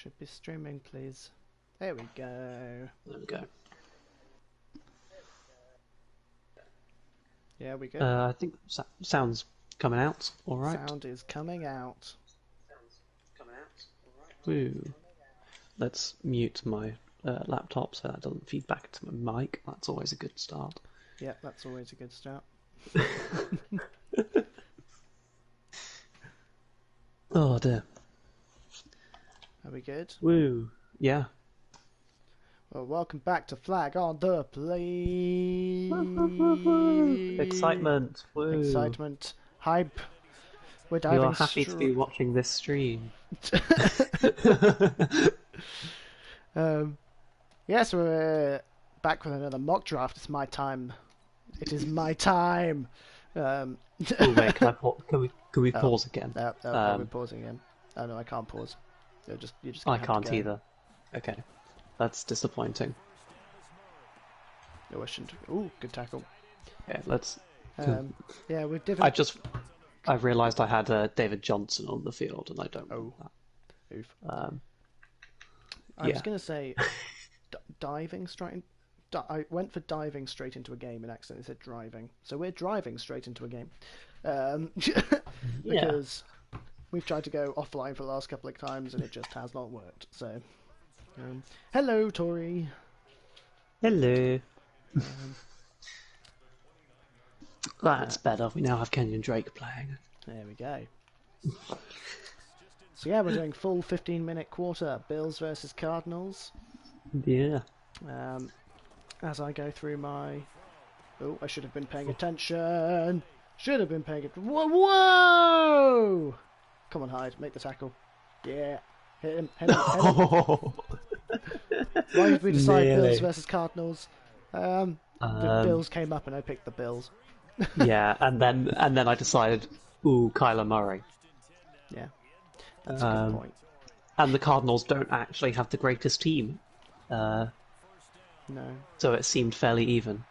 Should be streaming, please. There we go. There we go. Yeah, we go. I think sound's coming out. All right. Sound is coming out. Woo. Let's mute my laptop so that doesn't feed back to my mic. That's always a good start. Yeah, that's always a good start. Oh dear. Are we good? Woo. Yeah. Well, welcome back to Flag on the Play. Excitement. Woo. Excitement. Hype. We're diving. You're happy to be watching this stream. Yes, we're back with another mock draft. It's my time. It is my time. Oh wait, can we pause again? We're pausing again. Oh no, I can't pause. You just I can't either. Okay, that's disappointing. No, I shouldn't. Ooh, good tackle. Yeah, let's. Yeah, we've different. I realised I had David Johnson on the field, and I don't want that. Oof. I Yeah. was going to say diving straight. I went for diving straight into a game and accidentally said driving. So we're driving straight into a game. Because we've tried to go offline for the last couple of times and it just has not worked. So, hello, Tori. Hello. That's better. We now have Kenyon Drake playing. There we go. So yeah, we're doing full 15-minute quarter. Bills versus Cardinals. Yeah. As I go through my... Oh, I should have been paying attention. Should have been paying attention. Whoa! Whoa! Come on, Hyde. Make the tackle. Yeah. Hit him. Hit him. Hit him. Why did we decide Bills versus Cardinals? The Bills came up and I picked the Bills. Yeah, and then I decided, ooh, Kyler Murray. Yeah. That's a good point. And the Cardinals don't actually have the greatest team. No. So it seemed fairly even.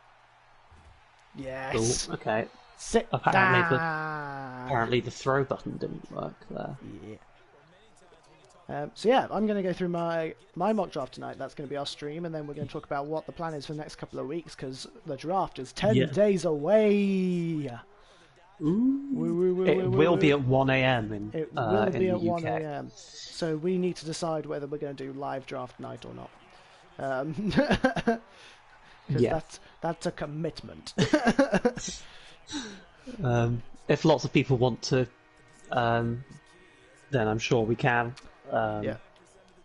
Yes. Ooh, okay. Sit Apparently down. the throw button didn't work there. Yeah. So yeah, I'm going to go through my mock draft tonight. That's going to be our stream, and then we're going to talk about what the plan is for the next couple of weeks, because the draft is 10 days away. Ooh. It will be at 1 a.m. in It will be in at the 1 UK. a.m. So we need to decide whether we're going to do live draft night or not. Because that's a commitment. If lots of people want to, then I'm sure we can. Yeah.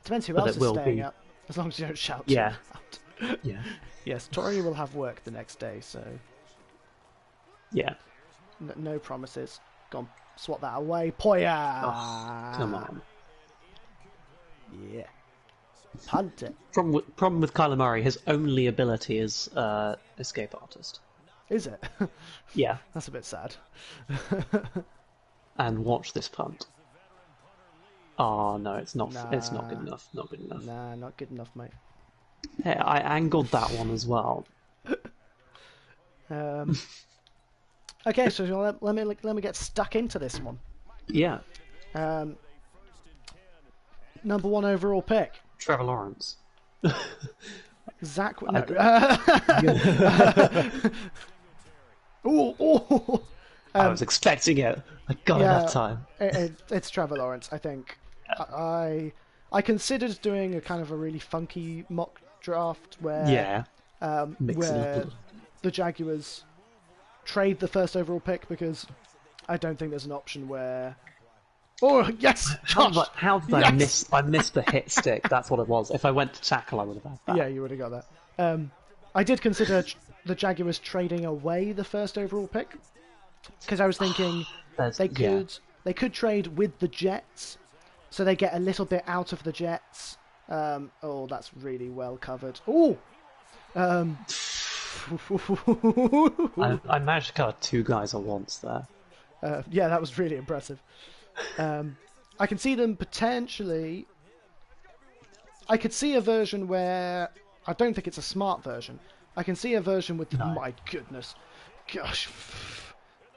Depends who else is staying up. As long as you don't shout too loud. Yeah. Yes, Tori will have work the next day, so... Yeah. No promises. Go on, swat that away. Poya! Oh, come on. Yeah. Punt it. Problem with Kyler Murray, his only ability is escape artist. Is it? Yeah. That's a bit sad. And watch this punt. Oh no, it's not. Nah. It's not good enough. Not good enough. Nah, not good enough, mate. Hey, I angled that one as well. Okay, so let me get stuck into this one. Yeah. Number 1 overall pick. Trevor Lawrence. Zach. No. Ooh. I was expecting it. I got it that time. It's Trevor Lawrence, I think. I considered doing a kind of a really funky mock draft where where the Jaguars trade the first overall pick, because I don't think there's an option where... Oh, yes! How did I miss? I missed the hit stick. That's what it was. If I went to tackle, I would have had that. Yeah, you would have got that. I did consider the Jaguars trading away the first overall pick, because I was thinking they could trade with the Jets, so they get a little bit out of the Jets. Oh, that's really well covered. Oh! I managed to cover 2 guys at once there. Yeah, that was really impressive. I can see them potentially... I could see a version where... I don't think it's a smart version. I can see a version with... No. My goodness. Gosh.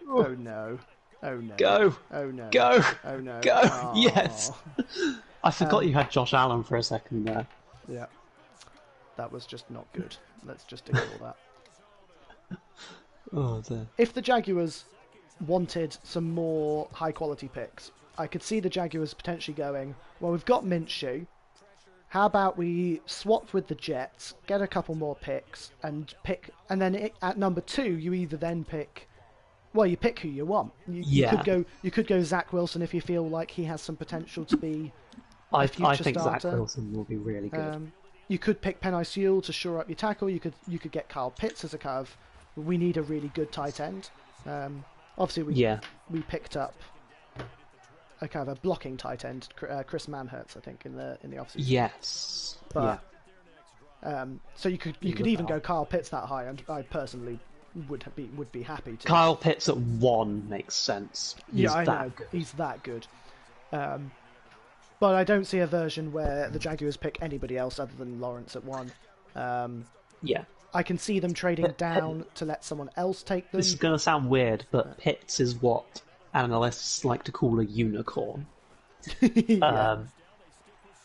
Oh no. Oh no. Go. Oh no. Go. Oh no. Go. Oh. Yes. I forgot you had Josh Allen for a second there. Yeah. That was just not good. Let's just ignore that. Oh dear. If the Jaguars wanted some more high-quality picks, I could see the Jaguars potentially going, well, we've got Minshew. How about we swap with the Jets, get a couple more picks, and then at number 2, you either then pick... Well, you pick who you want. You could go Zach Wilson if you feel like he has some potential to be a future I think starter. Zach Wilson will be really good. You could pick Penei Sewell to shore up your tackle. You could get Kyle Pitts as a kind of... We need a really good tight end. Obviously, we picked up a kind of a blocking tight end, Chris Manhertz, I think, in the offseason. Yes. But so you could even go Kyle Pitts that high, and I personally would be happy to. Kyle Pitts at 1 makes sense. I know. He's that good. But I don't see a version where the Jaguars pick anybody else other than Lawrence at 1. I can see them trading down to let someone else take them. This is going to sound weird, but Pitts is what analysts like to call a unicorn.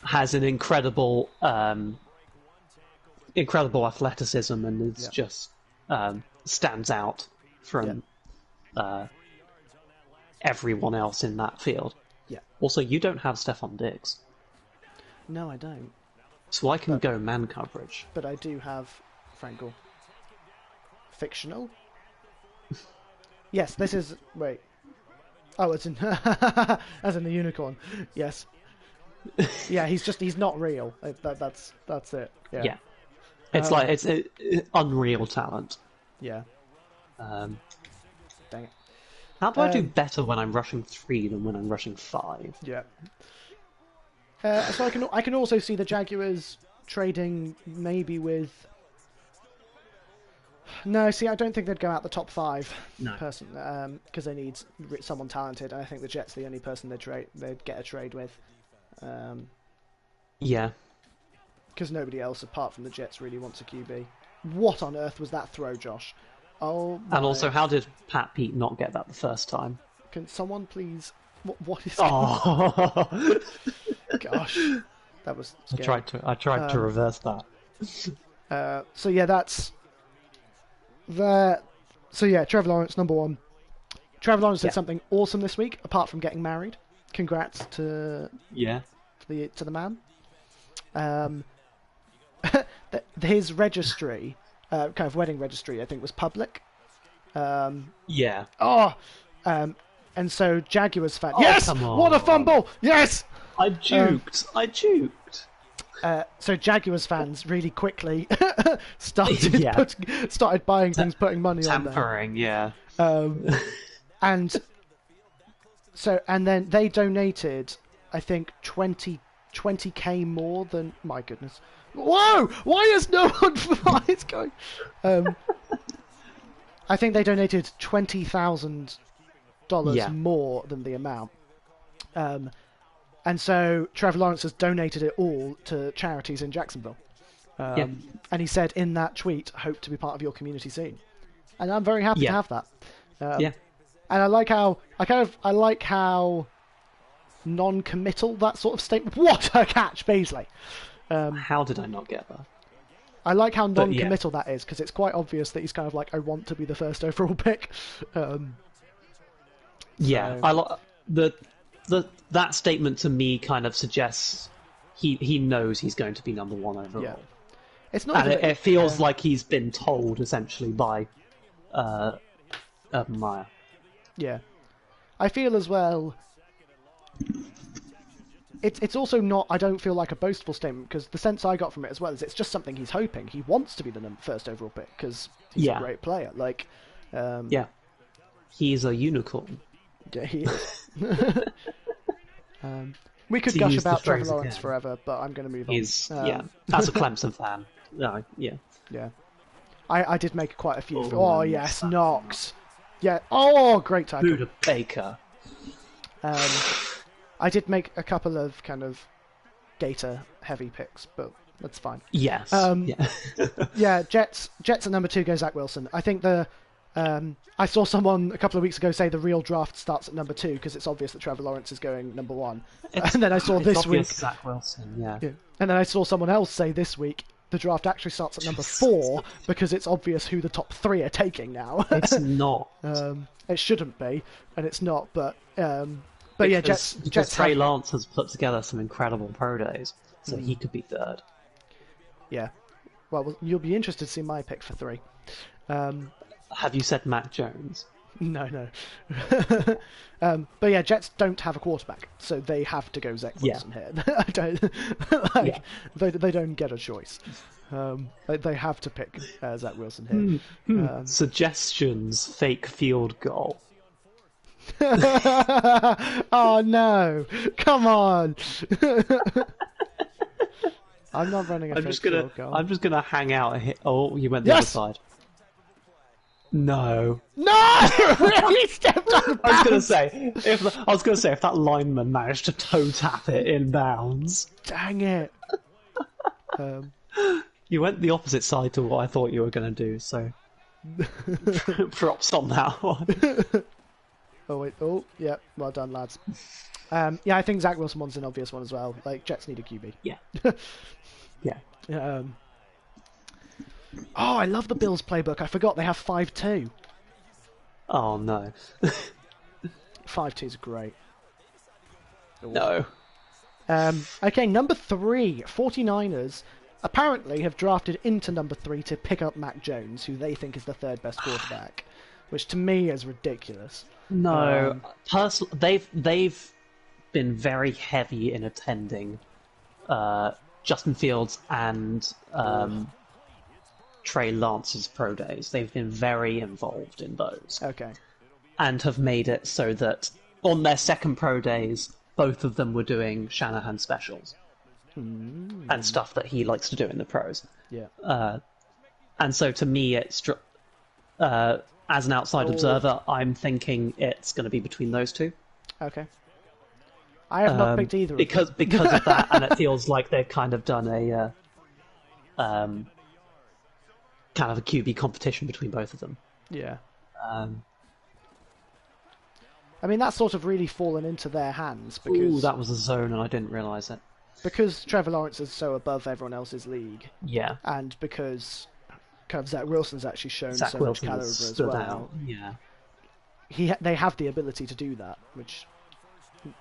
Has an incredible athleticism and is just stands out from everyone else in that field. Yeah. Also, you don't have Stephon Diggs. No, I don't. So I can go man coverage. But I do have Frankel. Fictional? Yes, this is... Wait. Oh, it's in... as in the unicorn. Yes. Yeah, he's not real. That's it. Yeah. It's it's unreal talent. Yeah. Dang it. How do I do better when I'm rushing 3 than when I'm rushing 5? Yeah. So I can also see the Jaguars trading maybe with... No, see, I don't think they'd go out the top 5 person because they need someone talented, and I think the Jets are the only person they'd get a trade with. Because nobody else apart from the Jets really wants a QB. What on earth was that throw, Josh? Oh. And also, how did Pat Pete not get that the first time? Can someone please? What is? Oh. Gosh, that was scary. I tried to reverse that. So yeah, that's that. So yeah, Trevor Lawrence, number 1. Trevor Lawrence did something awesome this week, apart from getting married. Congrats to the man. His registry, kind of wedding registry, I think was public. And so Jaguars fan. Yes, what a fumble! Yes, I juked. So Jaguars fans really quickly started buying things, putting money on them. Tampering, and then they donated, I think, 20k more than... My goodness. Whoa! Why is no one... Why is going... I think they donated $20,000 more than the amount. And so Trevor Lawrence has donated it all to charities in Jacksonville. And he said in that tweet, hope to be part of your community scene. And I'm very happy to have that. And I like how non-committal that sort of statement... What a catch, Beasley! How did I not get that? I like how non-committal that is, because it's quite obvious that he's kind of like, I want to be the first overall pick. I that statement to me kind of suggests he knows he's going to be number 1 overall. Yeah. It's not. And it feels like he's been told essentially by Urban Meyer. Yeah, I feel as well. It's also not, I don't feel like a boastful statement, because the sense I got from it as well is it's just something he's hoping. He wants to be the first overall pick because he's a great player. Like, he's a unicorn. Yeah, he is. We could gush about Trevor Lawrence forever, but I'm going to move on. As a Clemson fan. Yeah. I did make quite a few. Oh, yes, Knox. Yeah. Oh, great tackle. Buda Baker. I did make a couple of kind of Gator heavy picks, but that's fine. Yes. Yeah, Jets at number 2 go Zach Wilson. I think the I saw someone a couple of weeks ago say the real draft starts at number 2 because it's obvious that Trevor Lawrence is going number 1. And then I saw this week... Zach Wilson, yeah. And then I saw someone else say this week the draft actually starts at number 4 because it's obvious who the top 3 are taking now. It's not. It shouldn't be, and it's not, but yeah, Jets Trey Lance has put together some incredible pro days, so he could be 3rd. Yeah. Well, you'll be interested to see my pick for 3. Have you said Mac Jones? No. But yeah, Jets don't have a quarterback, so they have to go Zach Wilson here. They don't get a choice. They have to pick Zach Wilson here. Suggestions: fake field goal. Oh no! Come on! I'm not running a fake field goal. I'm just gonna hang out here. Oh, you went the other side. No! Really stepped on the I was gonna say if that lineman managed to toe tap it in bounds. Dang it! You went the opposite side to what I thought you were gonna do, so props on that one. Oh wait! Oh yeah! Well done, lads. Yeah, I think Zach Wilson one's an obvious one as well. Like Jets need a QB. Yeah. Yeah. Oh, I love the Bills playbook. I forgot they have 5-2. Oh no. 5-2 is great. No. Okay, number 3, 49ers apparently have drafted into number 3 to pick up Mac Jones, who they think is the 3rd best quarterback, which to me is ridiculous. No, they've been very heavy in attending Justin Fields and Trey Lance's pro days. They've been very involved in those. Okay. And have made it so that on their second pro days, both of them were doing Shanahan specials. And stuff that he likes to do in the pros. Yeah. And so to me, it's as an outside observer, I'm thinking it's going to be between those two. Okay. I have not picked either because of that, and it feels like they've kind of done a kind of a QB competition between both of them. Yeah. I mean, that's sort of really fallen into their hands because that was a zone, and I didn't realise it. Because Trevor Lawrence is so above everyone else's league. Yeah. And because kind of Zach Wilson's actually shown Zach so Wilson much caliber as well. Out. Yeah. They have the ability to do that, which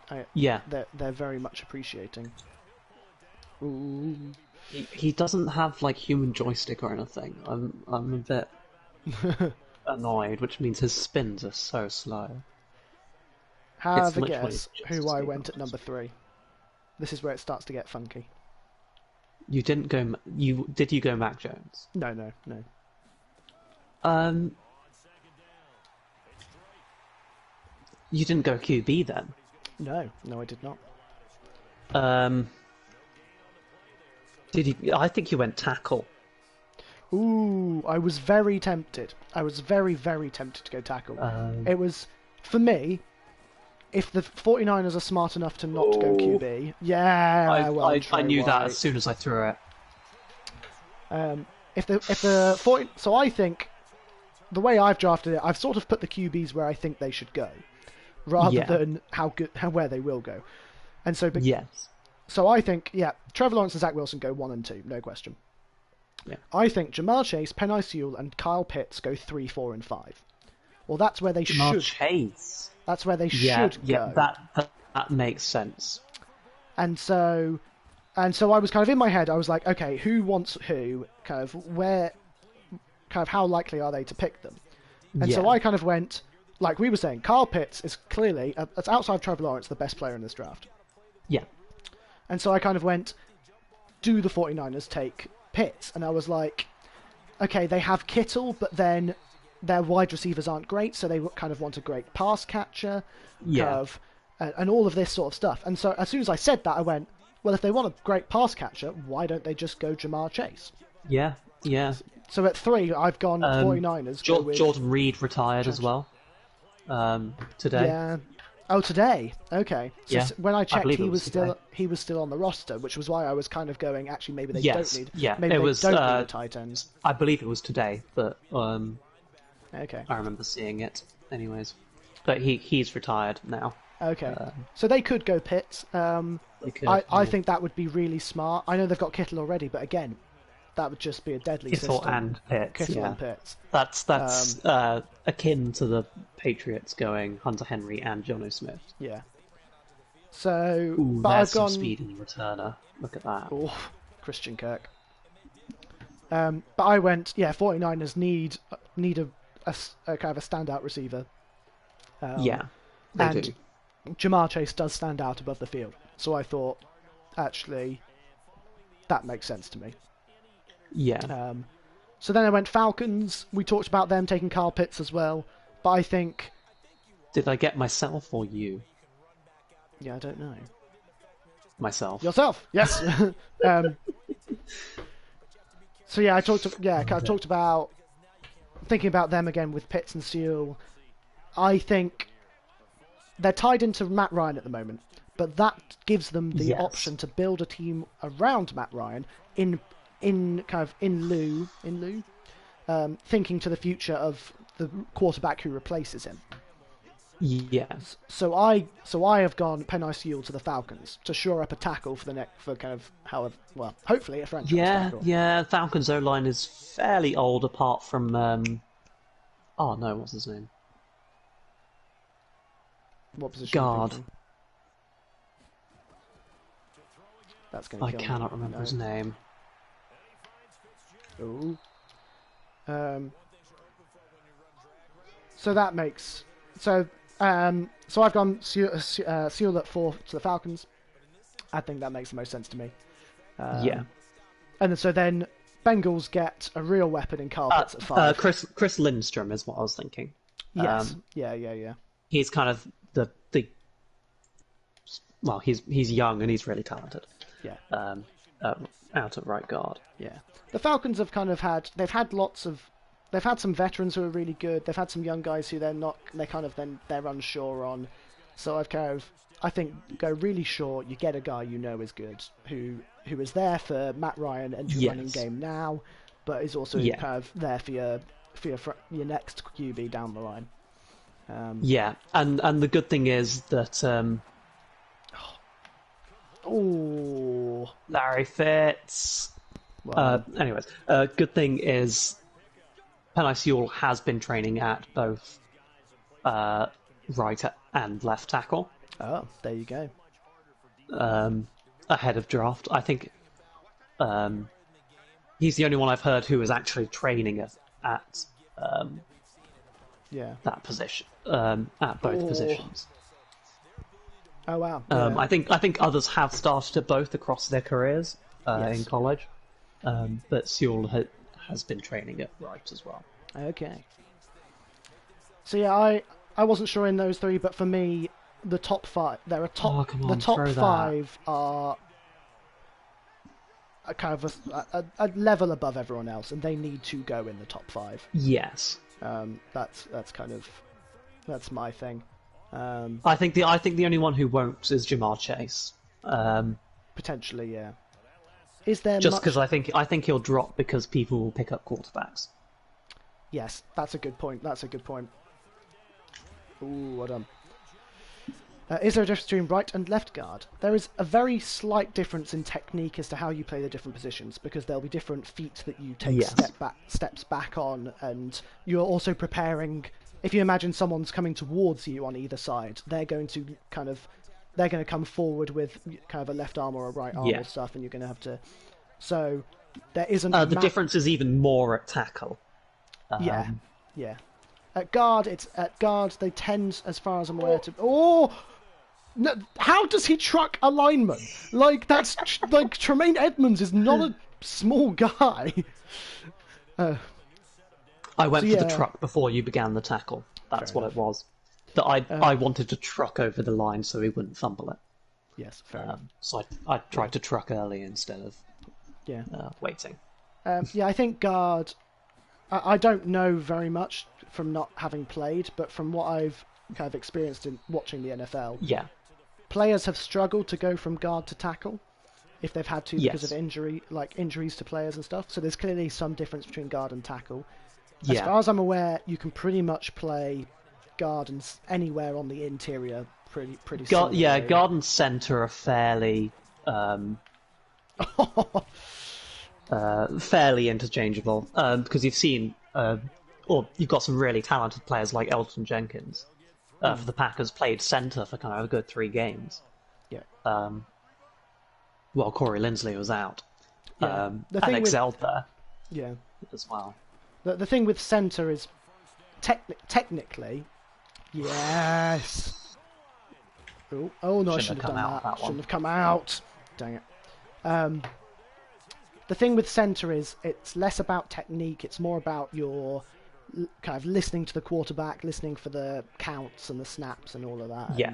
they're very much appreciating. Ooh. He doesn't have like human joystick or anything. I'm a bit annoyed, which means his spins are so slow. Have a guess who I went at number 3. This is where it starts to get funky. You didn't go. Did you go Mac Jones? No. You didn't go QB then? No, I did not. Did you? I think you went tackle. Ooh, I was very tempted. I was very, very tempted to go tackle. It was, for me, if the 49ers are smart enough to not go QB, I knew that as soon as I threw it. So I think the way I've drafted it, I've sort of put the QBs where I think they should go, rather than where they will go. And so So I think Trevor Lawrence and Zach Wilson go 1 and 2, no question. Yeah. I think Jamar Chase, Penei Sewell, and Kyle Pitts go 3, 4, and 5. Well, that's where they should. Chase. That's where they should go. Yeah, that makes sense. And so I was kind of in my head. I was like, okay, who wants who? Kind of how likely are they to pick them? And so I kind of went, like we were saying, Kyle Pitts is clearly, that's outside of Trevor Lawrence, the best player in this draft. Yeah. And so I kind of went, do the 49ers take Pitts? And I was like, okay, they have Kittle, but then their wide receivers aren't great, so they kind of want a great pass catcher, and all of this sort of stuff. And so as soon as I said that, I went, well, if they want a great pass catcher, why don't they just go Jamar Chase? Yeah. So at 3, I've gone 49ers. Jordan Reed retired as well today. Yeah. Oh, today. Okay. So when I checked, he was still on the roster, which was why I was kind of going. Actually, maybe they don't need. Yeah. Maybe they don't need a tight end. I believe it was today, but Okay. I remember seeing it, anyways. But he's retired now. Okay. So they could go Pitts. They could, I think that would be really smart. I know they've got Kittle already, but again, that would just be a deadly Kittle system. and Pitts. Kittle and Pitts. That's akin to the Patriots going Hunter Henry and Jonnu Smith. Yeah. So, Ooh, but there's I've gone some speed in the returner. Look at that. Oh, Christian Kirk. But I went, 49ers need a kind of a standout receiver. Yeah, they do. Jamar Chase does stand out above the field. So I thought, actually, that makes sense to me. Yeah. So then I went Falcons. We talked about them taking Kyle Pitts as well. But I think... Did I get myself or you? Yeah, I don't know. Myself. Yourself, yes. So yeah, I talked about thinking about them again with Pitts and Sewell. I think they're tied into Matt Ryan at the moment, but that gives them the option to build a team around Matt Ryan in lieu, thinking to the future of the quarterback who replaces him. Yes. So I have gone Penei Sewell to the Falcons to shore up a tackle hopefully a franchise tackle. Yeah. Falcons O-line is fairly old, apart from what's his name? What position? Guard. That's going to kill me. I cannot remember his name. Ooh. So that makes so I've gone Sewell at 4 to the Falcons. I think that makes the most sense to me. And so then Bengals get a real weapon in Kyle Pitts at 5. Chris Lindstrom is what I was thinking. Yes. Yeah. He's kind of the well, he's young and he's really talented. Yeah. Out at right guard. Yeah. The Falcons have they've had some veterans who are really good. They've had some young guys who they're unsure on. So I think go really short. You get a guy you know is good, who is there for Matt Ryan and your running game now, but is also kind of there for your next QB down the line. And the good thing is that Larry Fitz. Anyways, good thing is Penei Sewell has been training at both right and left tackle. Oh, there you go. Ahead of draft, I think he's the only one I've heard who is actually training at that position, at both positions. Oh wow! I think others have started at both across their careers in college, but Sewell has been training at right as well. Okay. So yeah, I wasn't sure in those three, but for me, the top 5. There are the top 5 are a kind of a level above everyone else, and they need to go in the top 5. Yes. That's my thing. I think the only one who won't is Jamar Chase. Potentially, yeah. Is there just because I think he'll drop because people will pick up quarterbacks. Yes, that's a good point. Ooh, well done. Is there a difference between right and left guard? There is a very slight difference in technique as to how you play the different positions, because there'll be different feet that you take steps back on, and you're also preparing. If you imagine someone's coming towards you on either side, they're going to come forward with kind of a left arm or a right arm or stuff, and you're going to have to. So there isn't. The difference is even more at tackle. Yeah. At guard, they tend, as far as I'm aware, to. No, how does he truck a lineman? Like, that's like Tremaine Edmonds is not a small guy. I went for the truck before you began the tackle. That's what it was. That I wanted to truck over the line so he wouldn't fumble it. Yes, fair enough. So I tried to truck early instead of waiting. I think guard. I don't know very much from not having played, but from what I've kind of experienced in watching the NFL, players have struggled to go from guard to tackle if they've had to because of injuries to players and stuff. So there's clearly some difference between guard and tackle. As far as I'm aware, you can pretty much play guard and anywhere on the interior pretty similarly. Yeah, guard and centre are fairly fairly interchangeable because you've seen or you've got some really talented players like Elton Jenkins for the Packers played centre for kind of a good 3 games. Yeah. While Corey Linsley was out. Yeah. And excelled there. Yeah. As well. The thing with centre is technically, yes. Oh no, I shouldn't have done that. Shouldn't have come out. Dang it. The thing with centre is it's less about technique. It's more about your kind of listening to the quarterback, listening for the counts and the snaps and all of that. Yeah.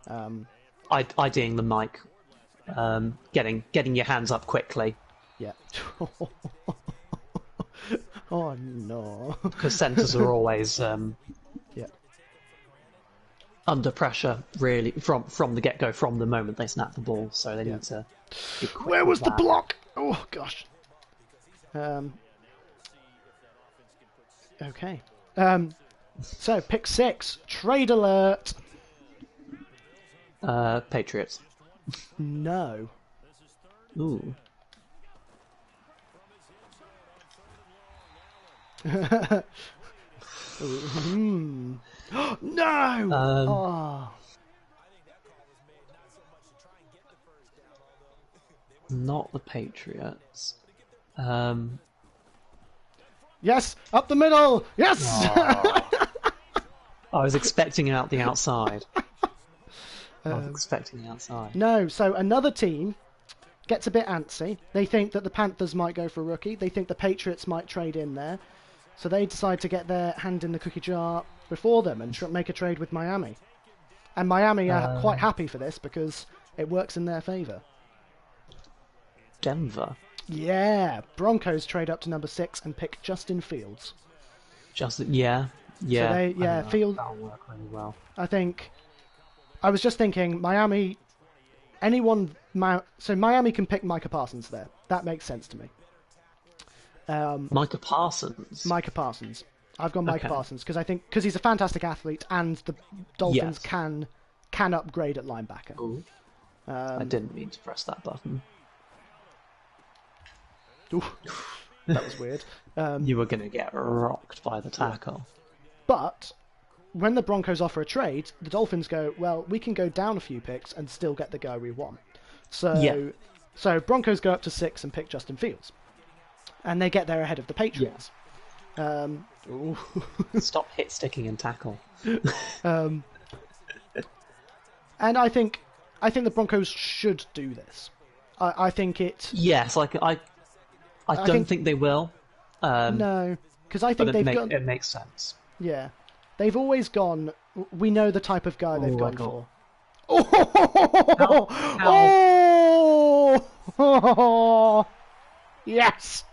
And, IDing the mic, getting your hands up quickly. Yeah. Oh no. Because centres are always under pressure, really, from the get-go, from the moment they snap the ball. So they need to be quick. Where was the block? Oh gosh. Okay. So pick 6. Trade alert. Patriots. No. Ooh. No! Not the Patriots. Yes! Up the middle! Yes! I was expecting out the outside. No, so another team gets a bit antsy. They think that the Panthers might go for a rookie. They think the Patriots might trade in there. So they decide to get their hand in the cookie jar before them and make a trade with Miami. And Miami are quite happy for this because it works in their favour. Denver? Yeah. Broncos trade up to number 6 and pick Justin Fields. Yeah. So Fields. That'll work really well. I was just thinking, Miami... So Miami can pick Micah Parsons there. That makes sense to me. Micah Parsons? Micah Parsons. I've gone Micah Parsons because he's a fantastic athlete and the Dolphins can upgrade at linebacker. Ooh. I didn't mean to press that button. Ooh, that was weird. You were going to get rocked by the tackle. But when the Broncos offer a trade, the Dolphins go, well, we can go down a few picks and still get the guy we want. So Broncos go up to 6 and pick Justin Fields. And they get there ahead of the Patriots. Yeah. Stop hit sticking and tackle. And I think the Broncos should do this. I think it. Yes, I don't think they will. No, because I think it makes sense. Yeah, they've always gone. We know the type of guy they've gone for. Oh! Yes.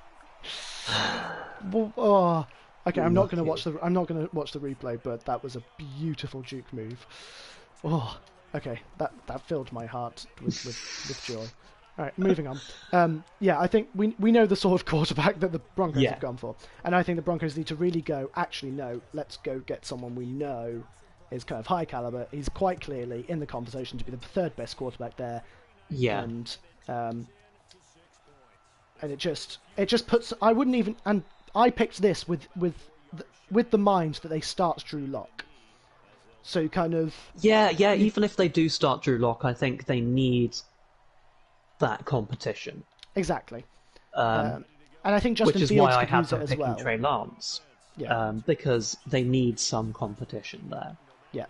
Okay, I'm not going to watch the replay, but that was a beautiful juke move. Oh, okay, that filled my heart with joy. All right, moving on. I think we know the sort of quarterback that the Broncos have gone for, and I think the Broncos need to really go. Actually, no, let's go get someone we know is kind of high caliber. He's quite clearly in the conversation to be the 3rd best quarterback there. Yeah, and it just puts. I wouldn't even. And I picked this with the mind that they start Drew Lock. So kind of. Yeah. Even if they do start Drew Lock, I think they need that competition. Exactly. And I think Justin Fields why I could had use them it as picking well. Trey Lance. Yeah. Because they need some competition there. Yeah.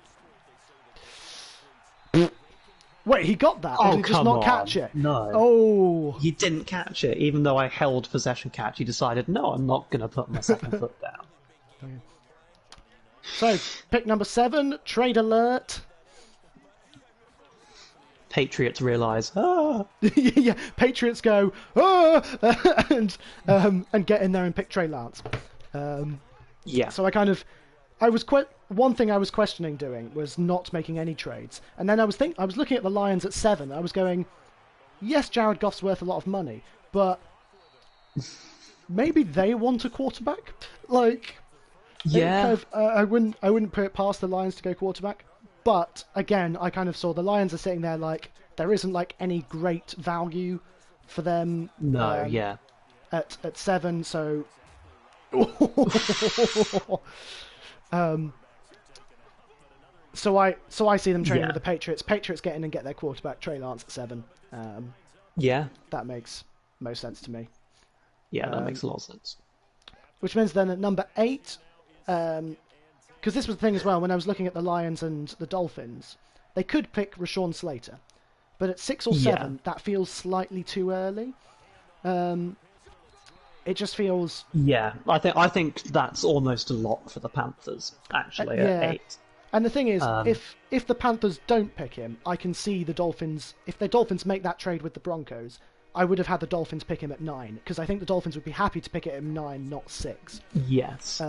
Wait, he got that? Oh, or did he just not catch it? No. Oh. He didn't catch it, even though I held possession catch. He decided, no, I'm not going to put my second foot down. Okay. So, pick number 7, trade alert. Patriots realise, Yeah, Patriots go, and get in there and pick Trey Lance. Yeah. So one thing I was questioning doing was not making any trades, and then I was looking at the Lions at 7. I was going, yes, Jared Goff's worth a lot of money, but maybe they want a quarterback. Like, Yeah. I wouldn't put it past the Lions to go quarterback, but again, I kind of saw the Lions are sitting there like there isn't like any great value for them. No, yeah. At 7, so. So I see them training with the Patriots. Patriots get in and get their quarterback Trey Lance at 7. Yeah. That makes most sense to me. Yeah, that makes a lot of sense. Which means then at number 8, because this was the thing as well, when I was looking at the Lions and the Dolphins, they could pick Rashawn Slater, but at 6 or 7, that feels slightly too early. It just feels... Yeah, I think that's almost a lock for the Panthers, actually, at 8. And the thing is, if the Panthers don't pick him, I can see the Dolphins... If the Dolphins make that trade with the Broncos, I would have had the Dolphins pick him at 9, because I think the Dolphins would be happy to pick it at 9, not 6. Yes.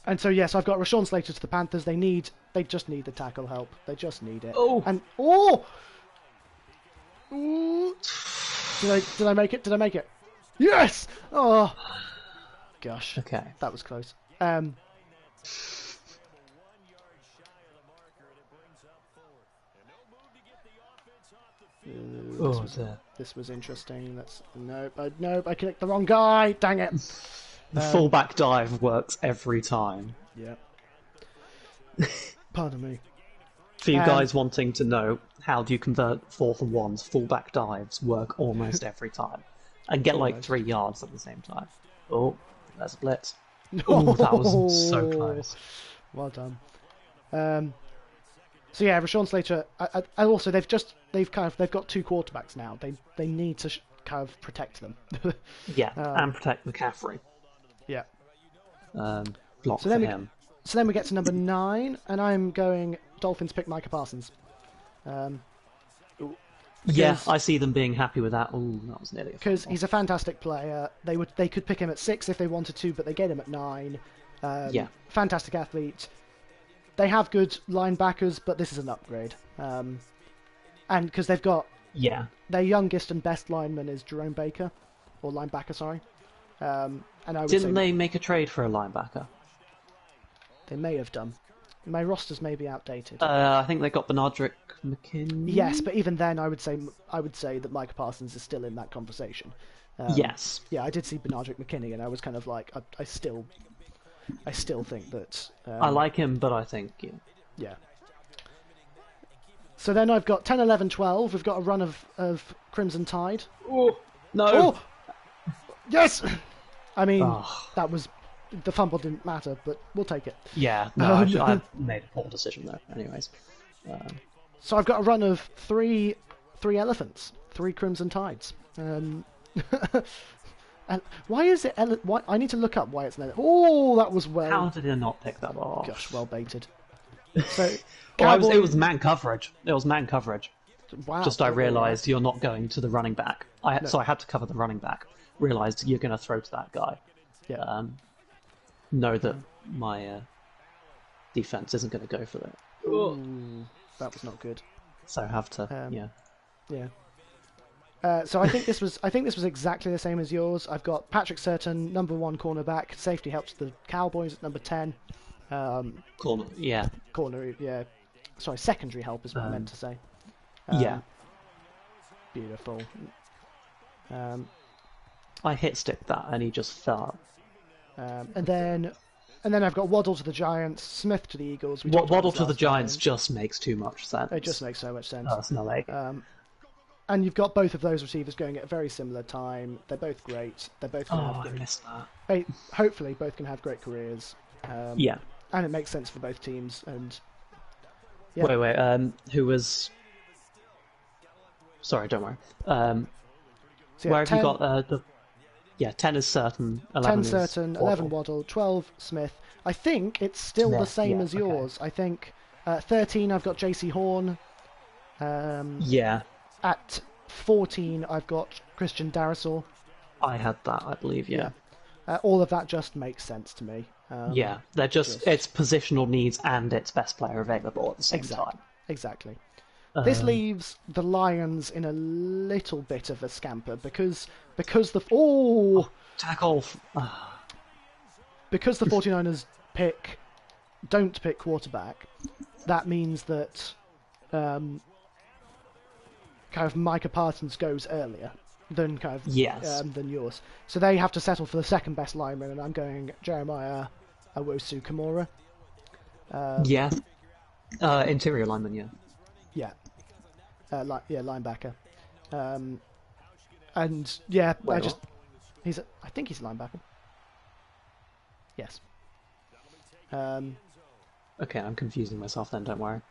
And so, yes, I've got Rashawn Slater to the Panthers. They just need the tackle help. They just need it. Oh! And, Ooh. Did I make it? Did I make it? Yes! Oh! Gosh. Okay. That was close. This was interesting. Nope, I clicked the wrong guy. Dang it. The fullback dive works every time. Yeah. Pardon me. For you guys wanting to know, how do you convert 4th and 1s, fullback dives work almost every time. And get like 3 yards at the same time. Oh, there's a blitz. Oh, that was so close. Well done. So yeah, Rashawn Slater. I also they've got 2 quarterbacks now. They need to kind of protect them. Yeah, and protect McCaffrey. Yeah. Block for him. So then we get to number 9, and I'm going Dolphins pick Micah Parsons. Yeah, I see them being happy with that. Oh, that was nearly a because he's a fantastic player. They could pick him at 6 if they wanted to, but they get him at 9. Yeah, fantastic athlete. They have good linebackers, but this is an upgrade. And because they've got their youngest and best lineman is Jerome Baker, or linebacker, sorry. And I would didn't they make a trade for a linebacker? They may have done. My rosters may be outdated. I think they got Benardrick McKinney. Yes, but even then, I would say that Micah Parsons is still in that conversation. Yes. Yeah, I did see Benardrick McKinney, and I was kind of like, I still think that. I like him, but I think yeah. So then I've got 10, 11, 12. We've got a run of Crimson Tide. Oh no! Oh! Yes. I mean, that was. The fumble didn't matter, but we'll take it. Yeah, no, I made a poor decision there. Anyways, so I've got a run of three elephants, 3 Crimson Tides. And why is it? Why I need to look up why it's an elephant. Oh, that was well. How did I not pick that off? Gosh, well baited. So it was man coverage. It was man coverage. Wow. Just I realised you're not going to the running back. So I had to cover the running back. Realised you're going to throw to that guy. Yeah. Know that my defense isn't going to go for that. Ooh, that was not good. So I have to, yeah. So I think this was exactly the same as yours. I've got Patrick Surtain, number 1 cornerback. Safety helps the Cowboys at number 10. Corner, yeah. Sorry, secondary help is what I meant to say. Yeah. Beautiful. I hit stick that and he just fell. And then I've got Waddle to the Giants, Smith to the Eagles. Waddle to the Giants just makes too much sense. It just makes so much sense. Personally. And you've got both of those receivers going at a very similar time. They're both great. They're both going to have I missed that. Hopefully, both can have great careers. Yeah. And it makes sense for both teams. And yeah. Wait. Who was? Sorry, don't worry. So where have 10... you got the? Yeah, 10 is Surtain, 11 10 Surtain, 11 Waddle, 12 Smith. I think it's still the same as yours. Okay. I think 13 I've got JC Horn. Yeah. At 14 I've got Christian Darrisaw. I had that, I believe, yeah. All of that just makes sense to me. Yeah, they're just it's positional needs and its best player available at the same time. Exactly. This leaves the Lions in a little bit of a scamper because the tackle. because the 49ers don't pick quarterback, that means that kind of Micah Parsons goes earlier than than yours. So they have to settle for the second best lineman, and I'm going Jeremiah Owusu Kimura. Interior lineman, linebacker. I think he's a linebacker. Yes. Okay, I'm confusing myself then, don't worry.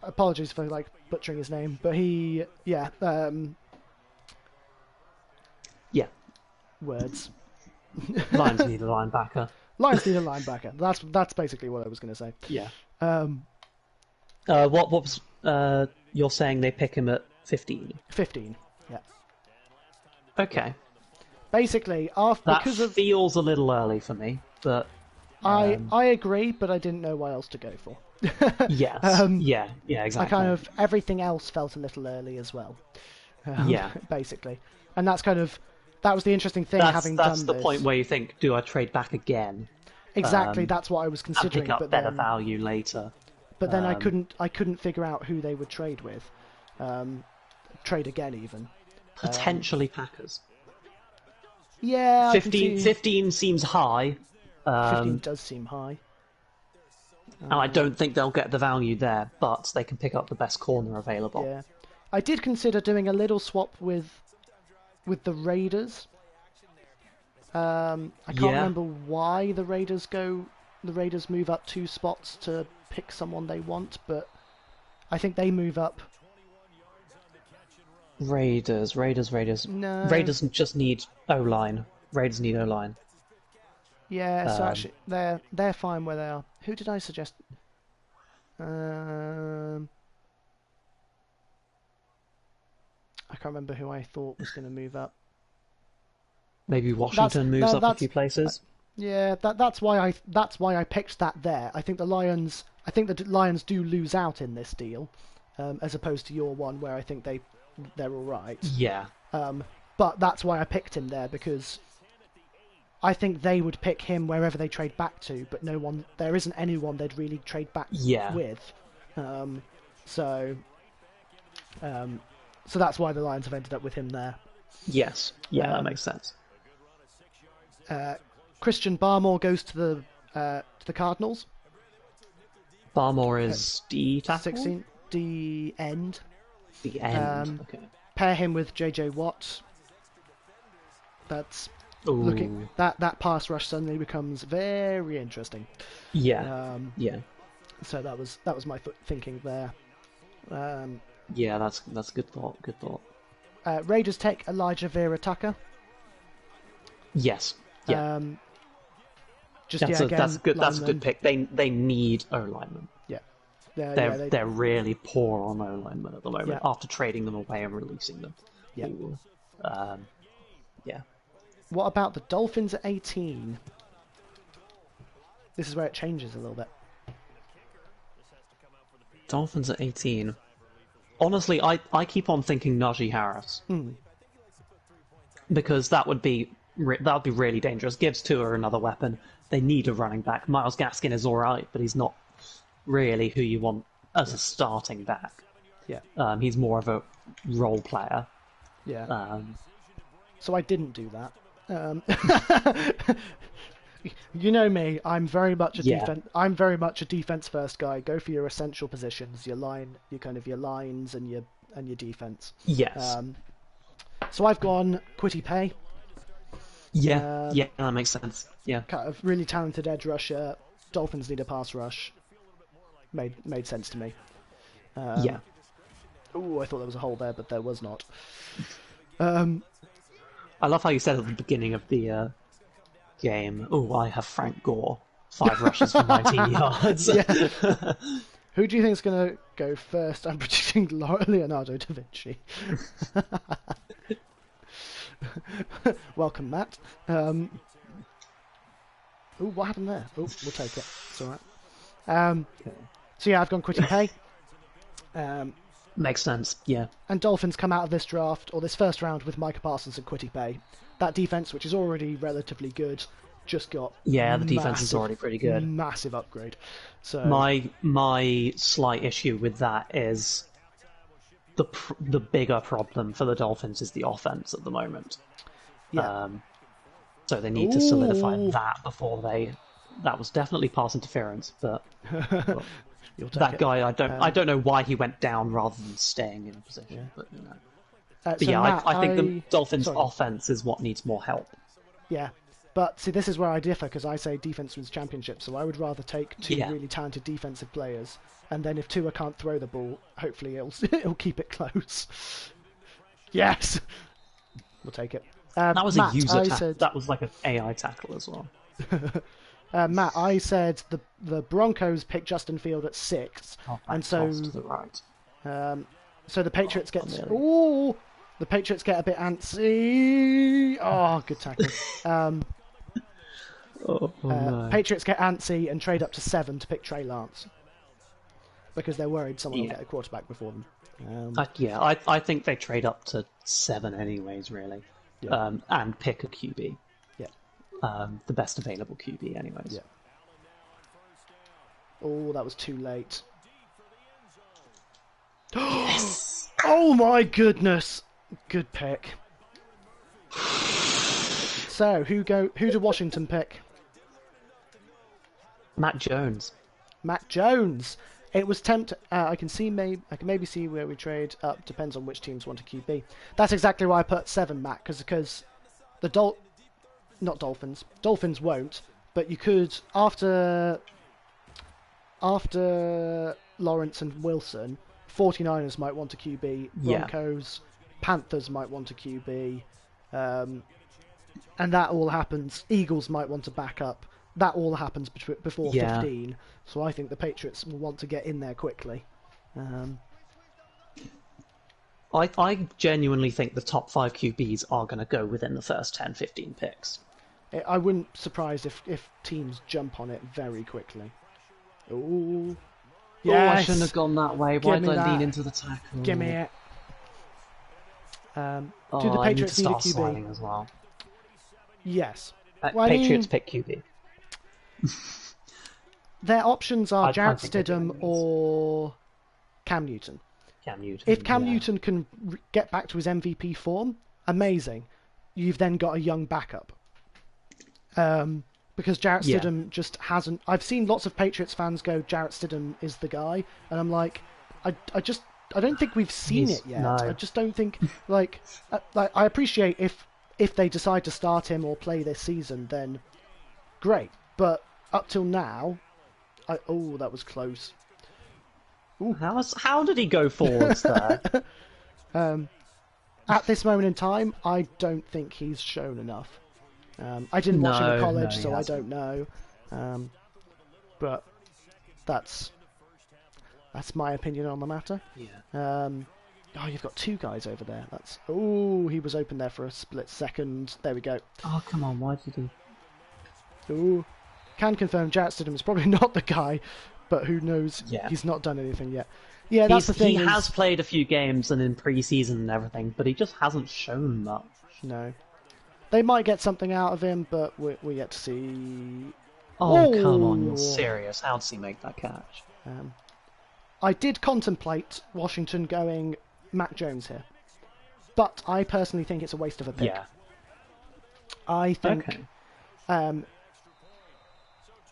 Apologies for butchering his name, but words. Lions need a linebacker. Lions need a linebacker. That's basically what I was going to say. Yeah. What was you're saying they pick him at 15? 15. Yeah. Okay. Basically, feels a little early for me, but I agree, but I didn't know what else to go for. Yes. Exactly. Everything else felt a little early as well. Basically, and that was the interesting thing. That's the point where you think, do I trade back again? Exactly, that's what I was considering. And pick up better value later. But then I couldn't figure out who they would trade with. Trade again, even. Potentially Packers. Yeah, 15 seems high. 15 does seem high. And I don't think they'll get the value there, but they can pick up the best corner available. Yeah, I did consider doing a little swap with the Raiders. I can't remember why the Raiders move up 2 spots to pick someone they want, but I think they move up. Raiders. No. Raiders just need O-line. Raiders need O-line. Yeah, so actually they're fine where they are. Who did I suggest? I can't remember who I thought was going to move up. Maybe Washington moves up a few places. That's why I picked that there. I think the Lions do lose out in this deal, as opposed to your one where I think they're all right. Yeah. But that's why I picked him there, because I think they would pick him wherever they trade back to, but there isn't anyone they'd really trade back with. So that's why the Lions have ended up with him there. Yes. Yeah, that makes sense. Christian Barmore goes to the Cardinals. Barmore is D tackle? 16, D end. The end. Okay. Pair him with JJ Watt. That's Ooh. that pass rush suddenly becomes very interesting. Yeah. So that was my thinking there. Yeah, that's a good thought. Good thought. Raiders take Elijah Vera Tucker. Yes. Yeah. That's a good pick. They need O linemen. Yeah. They're really poor on O linemen at the moment after trading them away and releasing them. Yeah. Yeah. What about the Dolphins at 18? This is where it changes a little bit. Dolphins at 18. Honestly, I keep on thinking Najee Harris. Because that would be really dangerous. Gives Tua another weapon. They need a running back. Myles Gaskin is alright, but he's not really who you want as a starting back. Yeah. He's more of a role player. Yeah. So I didn't do that. You know me. I'm very much a defense first guy. Go for your essential positions, your lines and your defense. Yes. So I've gone Kwity Paye. Yeah, that makes sense. Yeah. Kind of really talented edge rusher. Dolphins need a pass rush. Made sense to me. Yeah. Ooh, I thought there was a hole there, but there was not. I love how you said at the beginning of the game, "Oh, I have Frank Gore, 5 rushes for 19 yards." Yeah. Who do you think is going to go first? I'm predicting Leonardo da Vinci. Welcome, Matt. Ooh, what happened there? Oh, we'll take it. It's all right. So yeah, I've gone Kwity Paye. Makes sense, yeah. And Dolphins come out of this draft, or this first round, with Micah Parsons and Kwity Paye. Yeah. defense, which is already relatively good, just got Yeah, the defense is already pretty good. Massive upgrade. So my slight issue with that is the bigger problem for the Dolphins is the offense at the moment. yeah, So they need to solidify that before they. That was definitely pass interference, but that guy, I don't know why he went down rather than staying in a position. But you know. But so yeah, Matt, I think the Dolphins' offense is what needs more help. Yeah, but see, this is where I differ because I say defense wins championships. So I would rather take two really talented defensive players, and then if Tua can't throw the ball, hopefully it'll keep it close. Yes, we'll take it. That was Matt, a user tackle. That was like an AI tackle as well. Matt, I said the Broncos pick Justin Field at 6, and so to the right. So the Patriots get the Patriots get a bit antsy. Oh, good tackle. Patriots get antsy and trade up to 7 to pick Trey Lance because they're worried someone will get a quarterback before them. I think they trade up to 7 anyways, really, and pick a QB. The best available QB, anyways. Yeah. Oh, that was too late. Yes! Oh my goodness! Good pick. So, who did Washington pick? Mac Jones. Mac Jones. It was tempting. I can maybe see where we trade up. Depends on which teams want a QB. That's exactly why I put 7, Mac, because the not Dolphins. Dolphins won't, but you could after Lawrence and Wilson, 49ers might want a QB, Broncos, Panthers might want a QB, and that all happens. Eagles might want a backup. That all happens before 15. So I think the Patriots will want to get in there quickly. I genuinely think the top 5 QBs are going to go within the first 10, 15 picks. I wouldn't be surprised if teams jump on it very quickly. Ooh. Yes. I shouldn't have gone that way. Why did I lean into the tackle? Give me it. Do the Patriots need a QB? Sliding as well. Yes. Patriots pick QB. Their options are Jarrett Stidham or Cam Newton. If Cam Newton can get back to his MVP form, amazing. You've then got a young backup. Because Jarrett Stidham just hasn't... I've seen lots of Patriots fans go, Jarrett Stidham is the guy. And I'm like, I don't think we've seen it yet. No. I just don't think... I appreciate if they decide to start him or play this season, then great. But up till now... that was close. Ooh. How did he go forwards there? At this moment in time, I don't think he's shown enough. I didn't watch him in college, so I don't know. But that's my opinion on the matter. Yeah. You've got 2 guys over there. He was open there for a split second. There we go. Oh, come on, why did he... Ooh. Can confirm Jarrett Stidham is probably not the guy, but who knows? Yeah. He's not done anything yet. Yeah, that's the thing. He has played a few games and in pre-season and everything, but he just hasn't shown much. No. They might get something out of him, but we're yet to see... Oh, come on, you're serious. How does he make that catch? I did contemplate Washington going Mac Jones here, but I personally think it's a waste of a pick. Yeah. I think... Okay.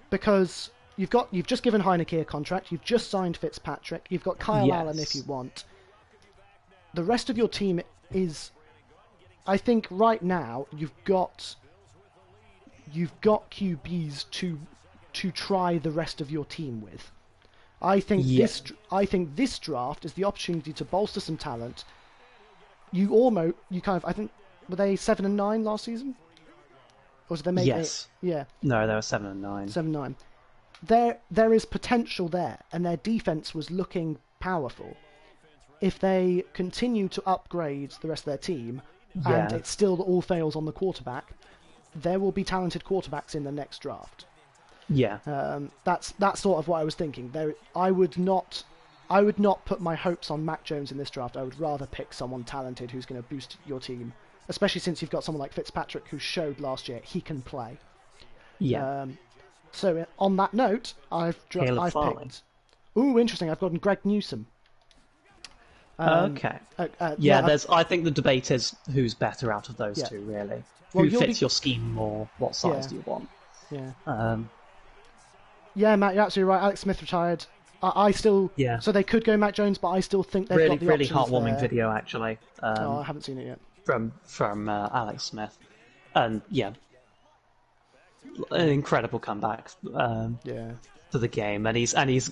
Because you've just given Heineke a contract, you've just signed Fitzpatrick, you've got Kyle Allen if you want. The rest of your team is... I think right now you've got QBs to try the rest of your team with. I think this draft is the opportunity to bolster some talent. I think were they 7 and 9 last season? Or did they make 8? Yeah. No, they were 7 and 9. 7-9. There is potential there, and their defense was looking powerful. If they continue to upgrade the rest of their team, and it still all fails on the quarterback, there will be talented quarterbacks in the next draft. Yeah. That's sort of what I was thinking. I would not put my hopes on Mac Jones in this draft. I would rather pick someone talented who's going to boost your team especially since you've got someone like Fitzpatrick who showed last year he can play. Yeah. So on that note, I've picked. Ooh, interesting! I've gotten Greg Newsome. Okay. I think the debate is who's better out of those two, really. Who fits your scheme more? What size do you want? Yeah. Yeah, Matt, you're absolutely right. Alex Smith retired. I still. Yeah. So they could go Mac Jones, but I still think they've got the really options heartwarming there. video actually. I haven't seen it yet. From Alex Smith, and an incredible comeback. To the game, and he's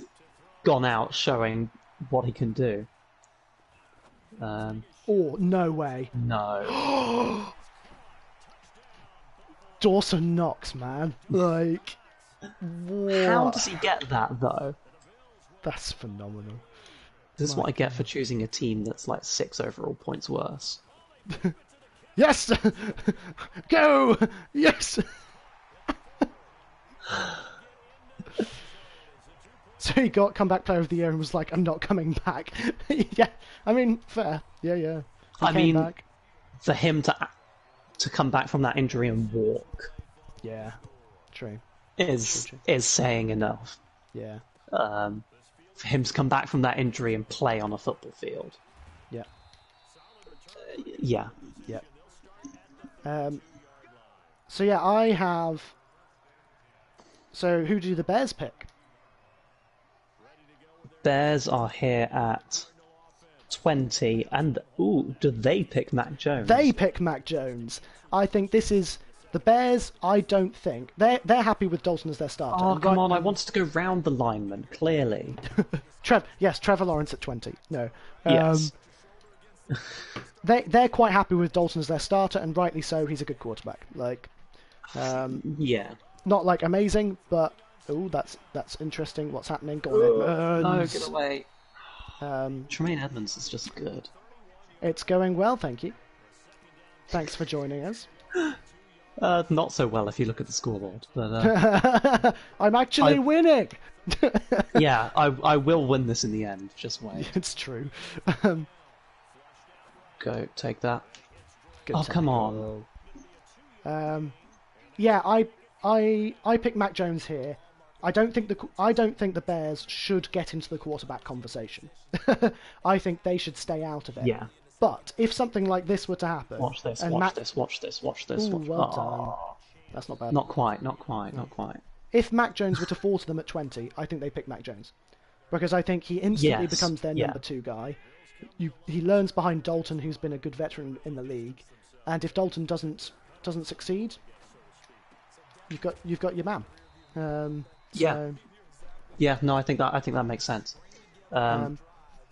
gone out showing what he can do. No way. No. Dawson Knox, man. Like, what? How does he get that though? That's phenomenal. This is what I get for choosing a team that's like 6 overall points worse. Yes! Go! Yes! So he got comeback player of the year and was like, I'm not coming back. Yeah, I mean, fair. Yeah. He came back. For him to come back from that injury and walk. Yeah, true. Is saying enough. Yeah. For him to come back from that injury and play on a football field. Yeah. Yeah. So yeah, I have. So who do the Bears pick? Bears are here at 20, and do they pick Mac Jones? They pick Mac Jones. I think this is the Bears. I don't think they're happy with Dalton as their starter. Oh, come on! I wanted to go round the lineman. Clearly, Trevor Lawrence at 20. No, yes. They're quite happy with Dalton as their starter, and rightly so. He's a good quarterback. Like, not like amazing, but that's interesting. What's happening? Go on, no, get away. Tremaine Edmonds is just good. It's going well, thank you. Thanks for joining us. Not so well if you look at the scoreboard, but I'm actually winning. Yeah, I will win this in the end. Just wait. It's true. Go take that. Come on. Yeah, I pick Mac Jones here. I don't think the Bears should get into the quarterback conversation. I think they should stay out of it. Yeah. But if something like this were to happen, watch this. Ooh, well done. That's not bad. Not quite. If Mac Jones were to fall to them at 20, I think they pick Mac Jones, because I think he instantly becomes their number 2 guy. He learns behind Dalton, who's been a good veteran in the league, and if Dalton doesn't succeed, you've got your man. No, I think that makes sense.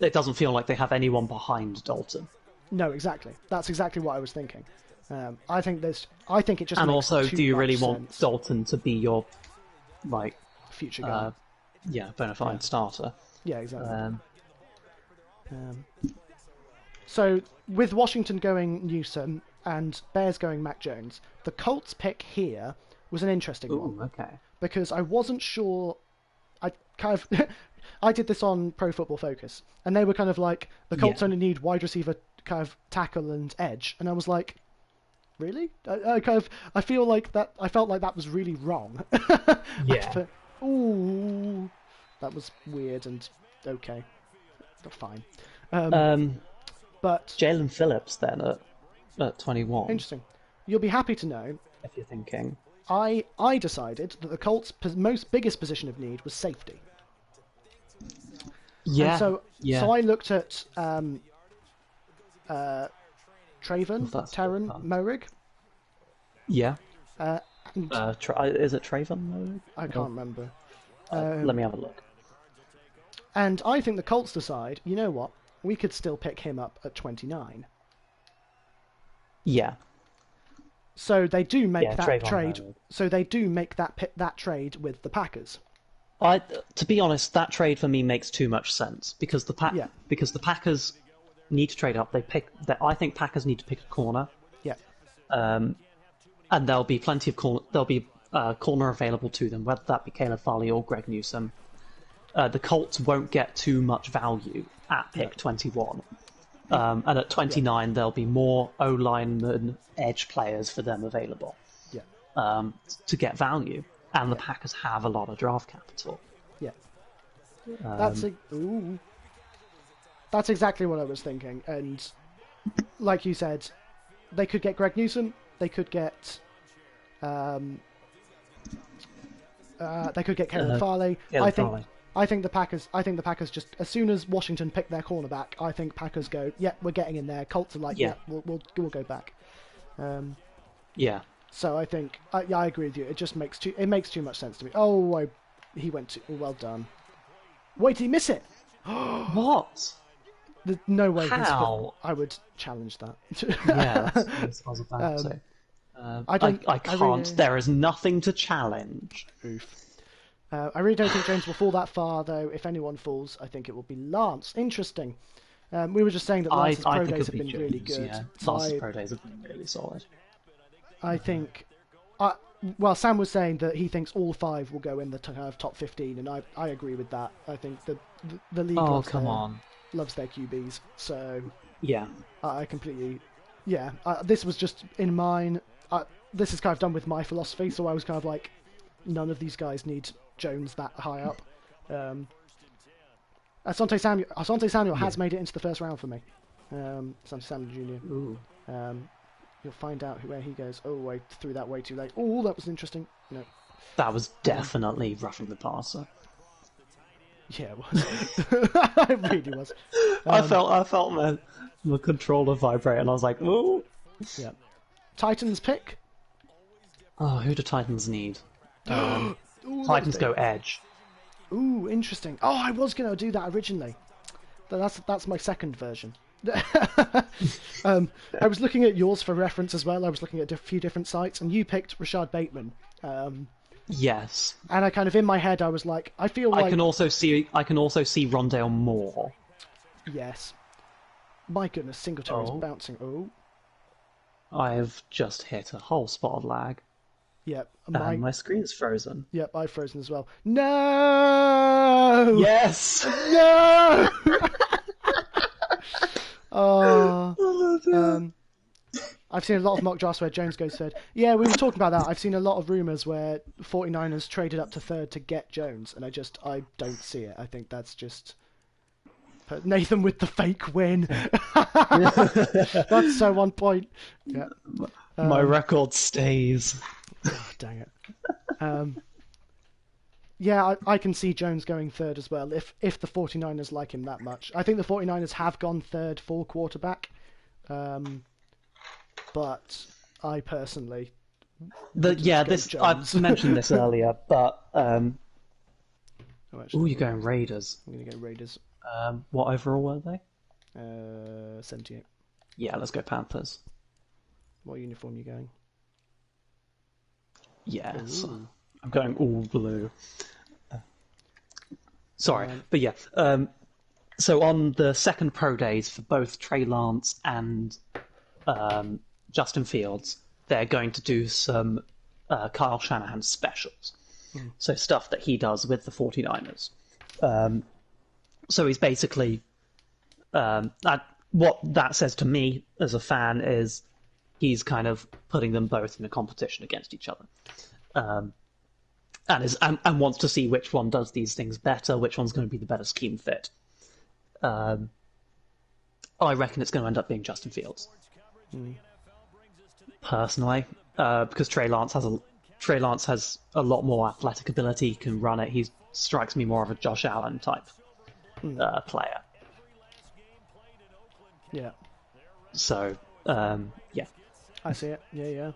It doesn't feel like they have anyone behind Dalton. No, exactly. That's exactly what I was thinking. I think it just. And makes also, too do you much really sense. want Dalton to be your future guy? Bona fide starter. Yeah, exactly. So with Washington going Newsome and Bears going Mac Jones, the Colts pick here was an interesting one. Okay. Because I wasn't sure. I did this on Pro Football Focus, and they were kind of like, the Colts only need wide receiver, kind of tackle and edge, and I was like, really? I felt like that was really wrong. Yeah. Ooh, that was weird and okay, fine. But Jalen Phillips then at 21. Interesting. You'll be happy to know, if you're thinking. I decided that the Colts' biggest position of need was safety. Yeah. And so I looked at Terran Moerig. Yeah. Is it Trayvon Moerig? I can't remember. Let me have a look. And I think the Colts decide, you know what, we could still pick him up at 29. Yeah. So they do make that Trayvon trade. Moerig. So they do make that trade with the Packers. To be honest, that trade for me makes too much sense because the Packers need to trade up. I think Packers need to pick a corner. Yeah. And there'll be plenty of corner. There'll be corner available to them, whether that be Caleb Farley or Greg Newsome. The Colts won't get too much value at pick 21. And at 29, there'll be more O-lineman edge players for them available to get value. And the Packers have a lot of draft capital. Yeah. That's exactly what I was thinking. And like you said, they could get Greg Newsome. They could get Caleb Farley. I think the Packers just, as soon as Washington pick their cornerback, I think Packers go, we're getting in there. Colts are like, we'll go back. So I think I agree with you. It just makes too much sense to me. He went too well done. Wait, did he miss it? What? No way. How? I would challenge that. Yeah, that's what I was about to say. I can't. There is nothing to challenge. Oof. I really don't think Jones will fall that far, though. If anyone falls, I think it will be Lance. Interesting. We were just saying that Lance's pro days have been really good. Yeah. Lance's pro days have been really solid. I think... Sam was saying that he thinks all 5 will go in the top 15, and I agree with that. I think the league loves their QBs, so... Yeah. I completely... Yeah, this was just in mine. This is kind of done with my philosophy, so I was kind of like, none of these guys need Jones that high up. Asante Samuel has made it into the first round for me. Asante Samuel Jr. Ooh. You'll find out where he goes. Oh, I threw that way too late. Oh, that was interesting. No. That was definitely roughing the passer. Yeah, it was. It really was. I felt my controller vibrate, and I was like, ooh. Yeah. Titans pick? Oh, who do Titans need? Titans go edge. Ooh, interesting. Oh, I was going to do that originally. That's my second version. I was looking at yours for reference as well. I was looking at a few different sites, and you picked Rashad Bateman. Yes. And I kind of, in my head, I was like, I feel like... I can also see Rondale Moore. Yes. My goodness, Singletary's bouncing. Oh. I've just hit a whole spot of lag. Yep. And my screen's frozen. Yep, I've frozen as well. No! Yes! No! I've seen a lot of mock drafts where Jones goes third. Yeah, we were talking about that. I've seen a lot of rumours where 49ers traded up to third to get Jones, and I don't see it. I think that's just... Nathan with the fake win. That's so on point. Yeah. My record stays. Oh, dang it. Yeah, I can see Jones going third as well, if the 49ers like him that much. I think the 49ers have gone third for quarterback. But I personally... I've mentioned this earlier, but... you're going Raiders. I'm going to go Raiders. What overall were they? 78. Yeah, let's go Panthers. What uniform are you going? Yes. I'm going all blue. Sorry, but yeah. So on the second pro days for both Trey Lance and Justin Fields, they're going to do some Kyle Shanahan specials. So stuff that he does with the 49ers. So he's basically... what that says to me as a fan is he's kind of putting them both in a competition against each other. And wants to see which one does these things better, which one's going to be the better scheme fit. I reckon it's going to end up being Justin Fields. Personally, because Trey Lance has a lot more athletic ability, he can run it. He strikes me more of a Josh Allen type player. Yeah. So, yeah. I see it. Yeah.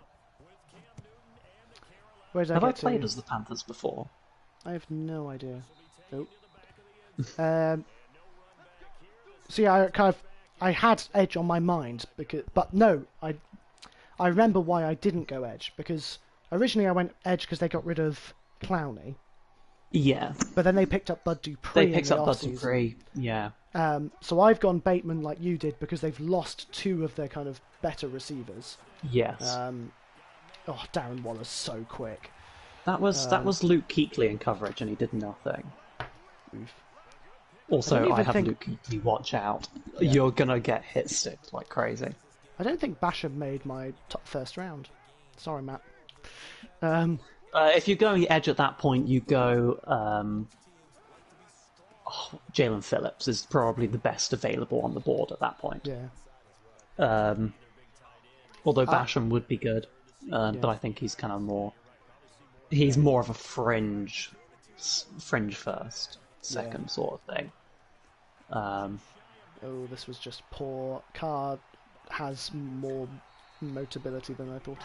Have I played as the Panthers before? I have no idea. Nope. So yeah, I had Edge on my mind but no, I remember why I didn't go Edge, because originally I went Edge because they got rid of Clowney. Yeah. But then they picked up Bud Dupree. They picked up Bud Dupree. Yeah. So I've gone Bateman like you did because they've lost 2 of their kind of better receivers. Yes. Darren Wallace so quick. That was Luke Kuechly in coverage, and he did nothing. Oof. Also, I have Luke Kuechly, watch out. Yeah. You're going to get hit sticked like crazy. I don't think Basham made my top first round. Sorry, Matt. If you're going edge at that point, you go... Jalen Phillips is probably the best available on the board at that point. Yeah. Although Basham would be good, but I think he's kind of more... He's more of a fringe first, second sort of thing. This was just poor. Carr has more motability than I thought.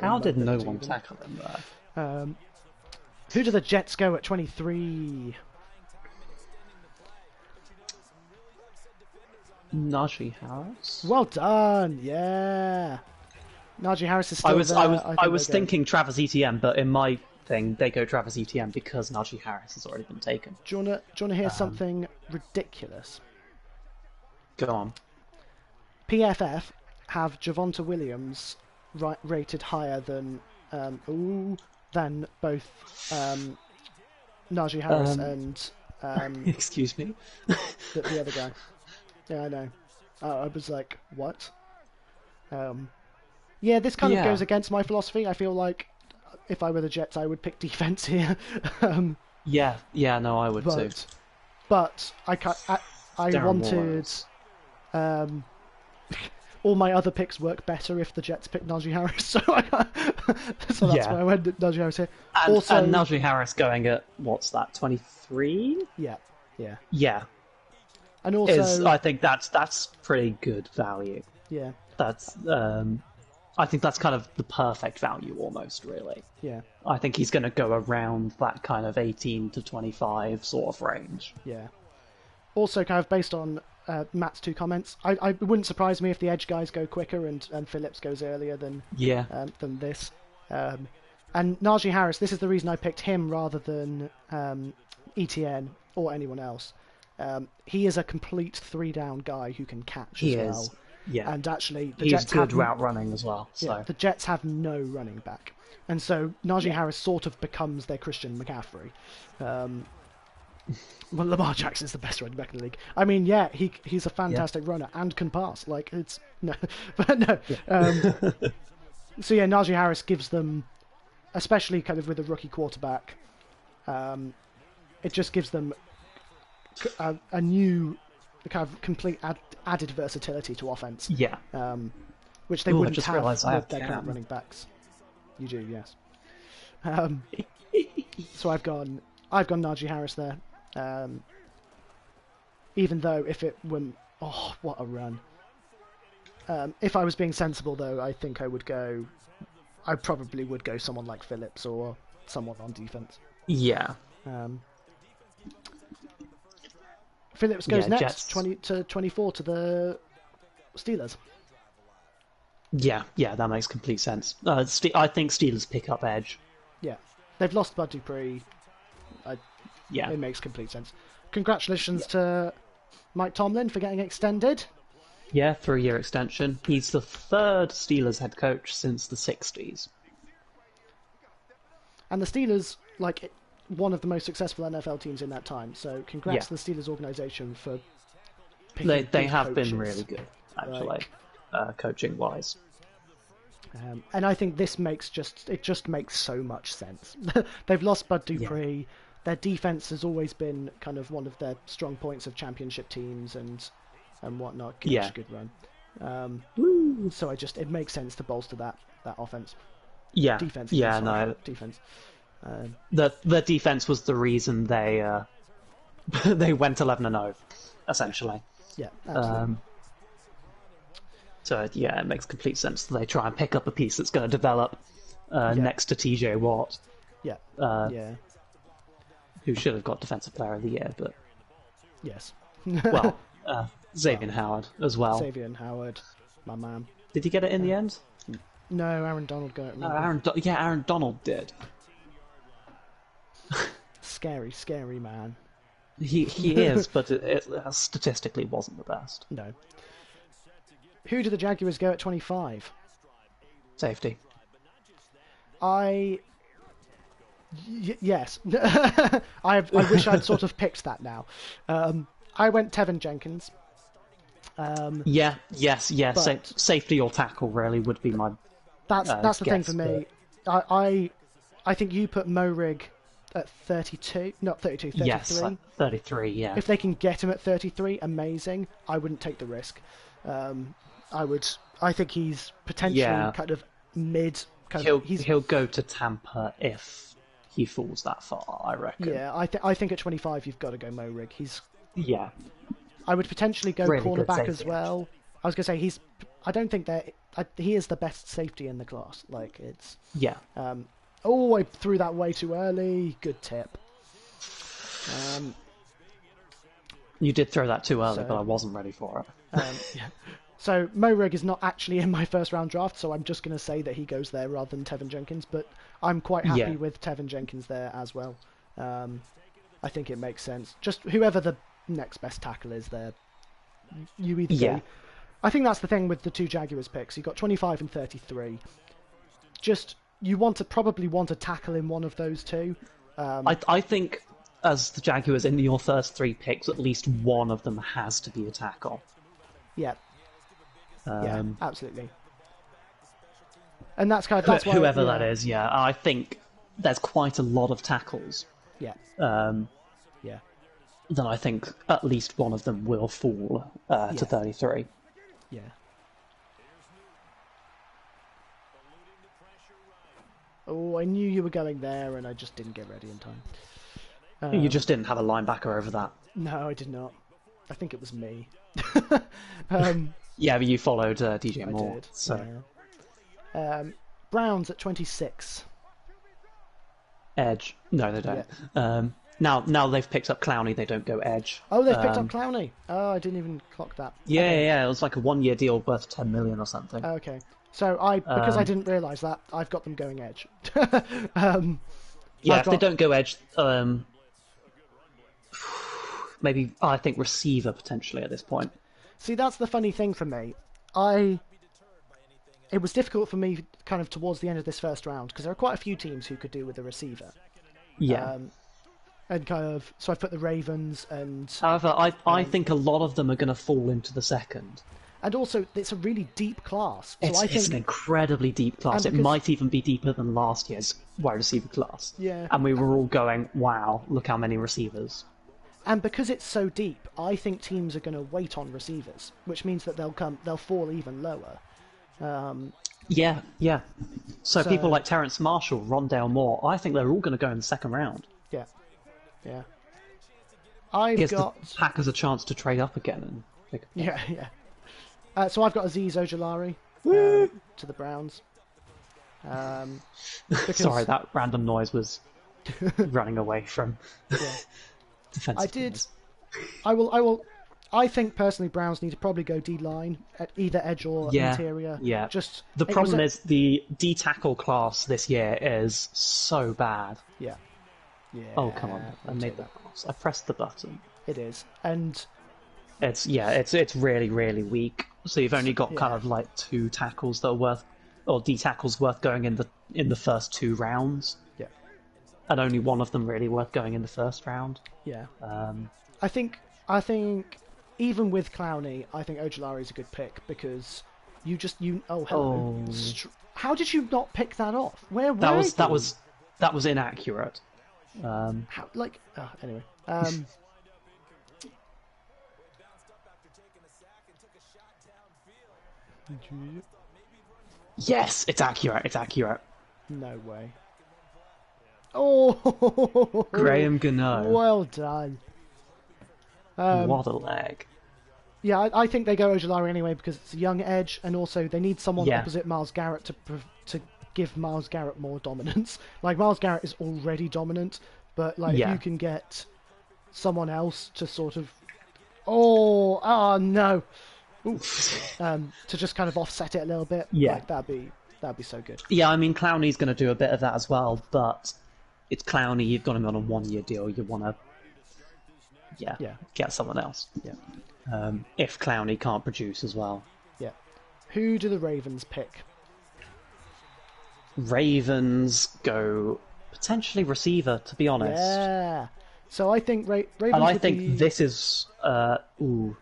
How did no one tackle him there? Who do the Jets go at 23? Najee Harris. Well done, yeah. Najee Harris is still I was thinking Travis Etienne, but in my thing, they go Travis Etienne because Najee Harris has already been taken. Do you wanna hear something ridiculous? Go on. PFF have Javonte Williams rated higher than both Najee Harris and excuse me, the other guy. Yeah, I know. I was like, what? Yeah, this kind of goes against my philosophy. I feel like if I were the Jets, I would pick defense here. No, I would too. But I wanted all my other picks work better if the Jets pick Najee Harris, so that's why I went Najee Harris here. And Najee Harris going at what's that, 23? Yeah. And also, I think that's pretty good value. Yeah. That's I think that's kind of the perfect value almost, really. Yeah. I think he's going to go around that kind of 18 to 25 sort of range. Yeah. Also, kind of based on Matt's two comments, I wouldn't surprise me if the edge guys go quicker and Phillips goes earlier than this. And Najee Harris, this is the reason I picked him rather than ETN or anyone else. He is a complete 3-down guy who can catch as well. Yeah. And actually, the He's Jets good route running as well. So. Yeah, the Jets have no running back. And so Najee Harris sort of becomes their Christian McCaffrey. Well, Lamar Jackson's the best running back in the league. I mean, he's a fantastic runner and can pass. Like, it's... No. But no. So yeah, Najee Harris gives them, especially kind of with a rookie quarterback, it just gives them a new kind of complete added versatility to offense. Yeah. Which they wouldn't have with their current running backs. You do, yes. So I've gone Najee Harris there. Even though if it wouldn't... Oh, what a run. If I was being sensible, though, I think I probably would go someone like Phillips or someone on defense. Yeah. Phillips goes next, Jets. 20 to 24 to the Steelers. Yeah, that makes complete sense. I think Steelers pick up edge. Yeah. They've lost Bud Dupree. It makes complete sense. Congratulations to Mike Tomlin for getting extended. Yeah, 3-year extension. He's the third Steelers head coach since the 60s. And the Steelers, like, one of the most successful NFL teams in that time. So congrats to the Steelers organisation for picking They have been really good, actually, coaching-wise. And I think this makes just makes so much sense. They've lost Bud Dupree. Yeah. Their defense has always been kind of one of their strong points of championship teams and whatnot. Good run. So it makes sense to bolster that offense. Yeah. Defense. Defense. The defense was the reason they went 11-0, essentially. Yeah. Absolutely. So it makes complete sense that they try and pick up a piece that's going to develop next to TJ Watt. Yeah. Who should have got Defensive Player of the Year, but... Yes. Well, Xavier Howard as well. Xavier Howard, my man. Did he get it in the end? No, Aaron Donald got it. Aaron Donald did. Scary man. He is, but it statistically wasn't the best. No. Who do the Jaguars go at 25? Safety. Yes. I wish I'd sort of picked that now. I went Tevin Jenkins. Yes. But Safety or tackle really would be my. That's the thing for me. But... I think you put Morig at 32, not 32, 33. Yes, 33. Yeah. If they can get him at 33, amazing. I wouldn't take the risk. I think he's potentially kind of mid. He'll go to Tampa if he falls that far, I reckon. Yeah, I think at 25 you've got to go Morig. Yeah. I would potentially go really cornerback as well. I was going to say I don't think he is the best safety in the class. Like it's. Yeah. I threw that way too early. Good tip. You did throw that too early, but I wasn't ready for it. Yeah. So Morig is not actually in my first round draft, so I'm just going to say that he goes there rather than Tevin Jenkins. But I'm quite happy with Tevin Jenkins there as well. I think it makes sense. Just whoever the next best tackle is there, you either go. I think that's the thing with the two Jaguars picks. You've got 25 and 33. Just you probably want to tackle in one of those two. I think as the Jaguars in your first 3 picks, at least one of them has to be a tackle. Yeah. Yeah, absolutely. And that's why whoever that is. Yeah, I think there's quite a lot of tackles. Yeah. Yeah. Then I think at least one of them will fall to 33. Yeah. Oh, I knew you were going there, and I just didn't get ready in time. You just didn't have a linebacker over that. No, I did not. I think it was me. Yeah, but you followed DJ Moore. I did. So. Yeah. Browns at 26. Edge. No, they don't. Yeah. Now they've picked up Clowney, they don't go edge. Oh, they've picked up Clowney. Oh, I didn't even clock that. Yeah, it was like a 1-year deal worth 10 million or something. Okay. So because I didn't realise that, I've got them going edge. If they don't go edge, maybe I think receiver potentially at this point. See, that's the funny thing for me. It was difficult for me kind of towards the end of this first round because there are quite a few teams who could do with a receiver. Yeah. And so I've put the Ravens and... However, I think a lot of them are going to fall into the second. And also, it's a really deep class. So it's an incredibly deep class. It might even be deeper than last year's wide receiver class. Yeah. And we were all going, wow, look how many receivers. And because it's so deep, I think teams are going to wait on receivers, which means that they'll fall even lower. Yeah. So people like Terrence Marshall, Rondale Moore, I think they're all going to go in the second round. Yeah. Gives the Packers a chance to trade up again. Yeah. So I've got Azeez Ojulari to the Browns. Sorry, that random noise was running away from defensive players. I think personally Browns need to probably go D-line at either edge or interior. Yeah. Just the problem is the D-tackle class this year is so bad. Yeah. Oh, come on. I made that cross. I pressed the button. It is. And it's really, really weak. So you've only got kind of like 2 tackles that are worth, or D tackles worth going in the first 2 rounds. Yeah. And only one of them really worth going in the first round. Yeah. I think even with Clowney, I think Ojulari is a good pick because how did you not pick that off? That was inaccurate. Anyway. Yes, it's accurate. No way. Oh, Graham Gano. Well done. What a leg. Yeah, I think they go Ojulari anyway because it's a young edge, and also they need someone opposite Myles Garrett to give Myles Garrett more dominance. Like Myles Garrett is already dominant, but if you can get someone else to sort of, no, to just kind of offset it a little bit. Yeah, that'd be so good. Yeah, I mean Clowney's going to do a bit of that as well, but it's Clowney. You've got him on a 1-year deal. You want to, get someone else. Yeah. If Clowney can't produce as well. Yeah. Who do the Ravens pick? Ravens go potentially receiver, to be honest. Yeah. So I think Ravens. And I would think be... this is ooh.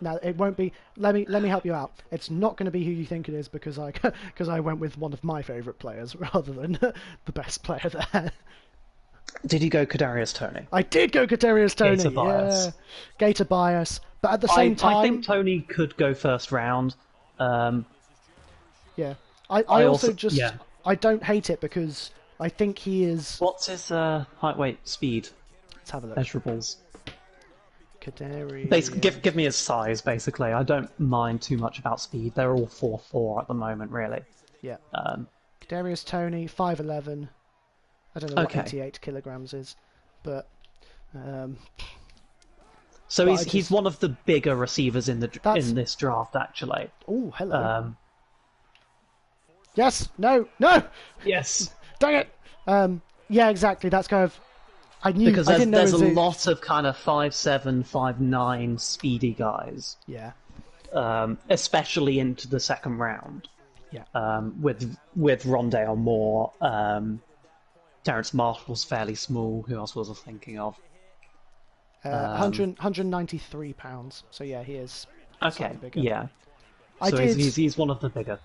Now it won't be. Let me help you out. It's not going to be who you think it is because I went with one of my favourite players rather than the best player there. Did you go Kadarius Toney? I did go Kadarius Toney. Gator bias. Yeah, Gator bias. But at the same time, I think Toney could go first round. Yeah, I also just I don't hate it because I think he is. What's his height, weight, speed? Let's have a look. Measurables. Kadarius. Basically, give me his size. Basically, I don't mind too much about speed. They're all 4'4" at the moment, really. Yeah. Kadarius Toney, 5'11". I don't know what Okay. 88 kilograms is, but. So he's one of the bigger receivers in this draft, actually. Oh, hello. Yes. No. Yes. Dang it. Yeah, exactly. That's kind of. I knew because I didn't know there's a lot of kind of 5'7", 5'9" speedy guys. Yeah. Especially into the second round. Yeah. With Rondale Moore, Terrence Marshall's fairly small. Who else was I thinking of? 193 pounds. So yeah, he is. Okay. Bigger. Yeah. So he's one of the bigger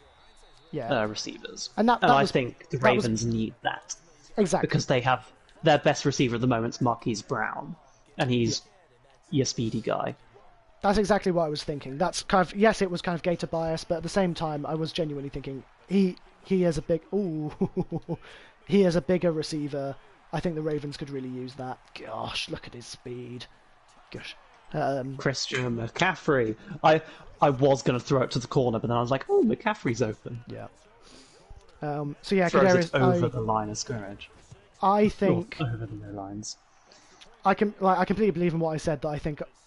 receivers, and I think the Ravens need that exactly because they have their best receiver at the moment is Marquis Brown, and he's your speedy guy. That's exactly what I was thinking. That's kind of it was kind of Gator bias, but at the same time, I was genuinely thinking he is a big he is a bigger receiver. I think the Ravens could really use that. Gosh, look at his speed. Gosh. Christian McCaffrey. I was going to throw it to the corner, but then I was like, oh, McCaffrey's open. Yeah. So yeah, throws it over the line of scrimmage. I think over the no lines. I completely believe in what I said. That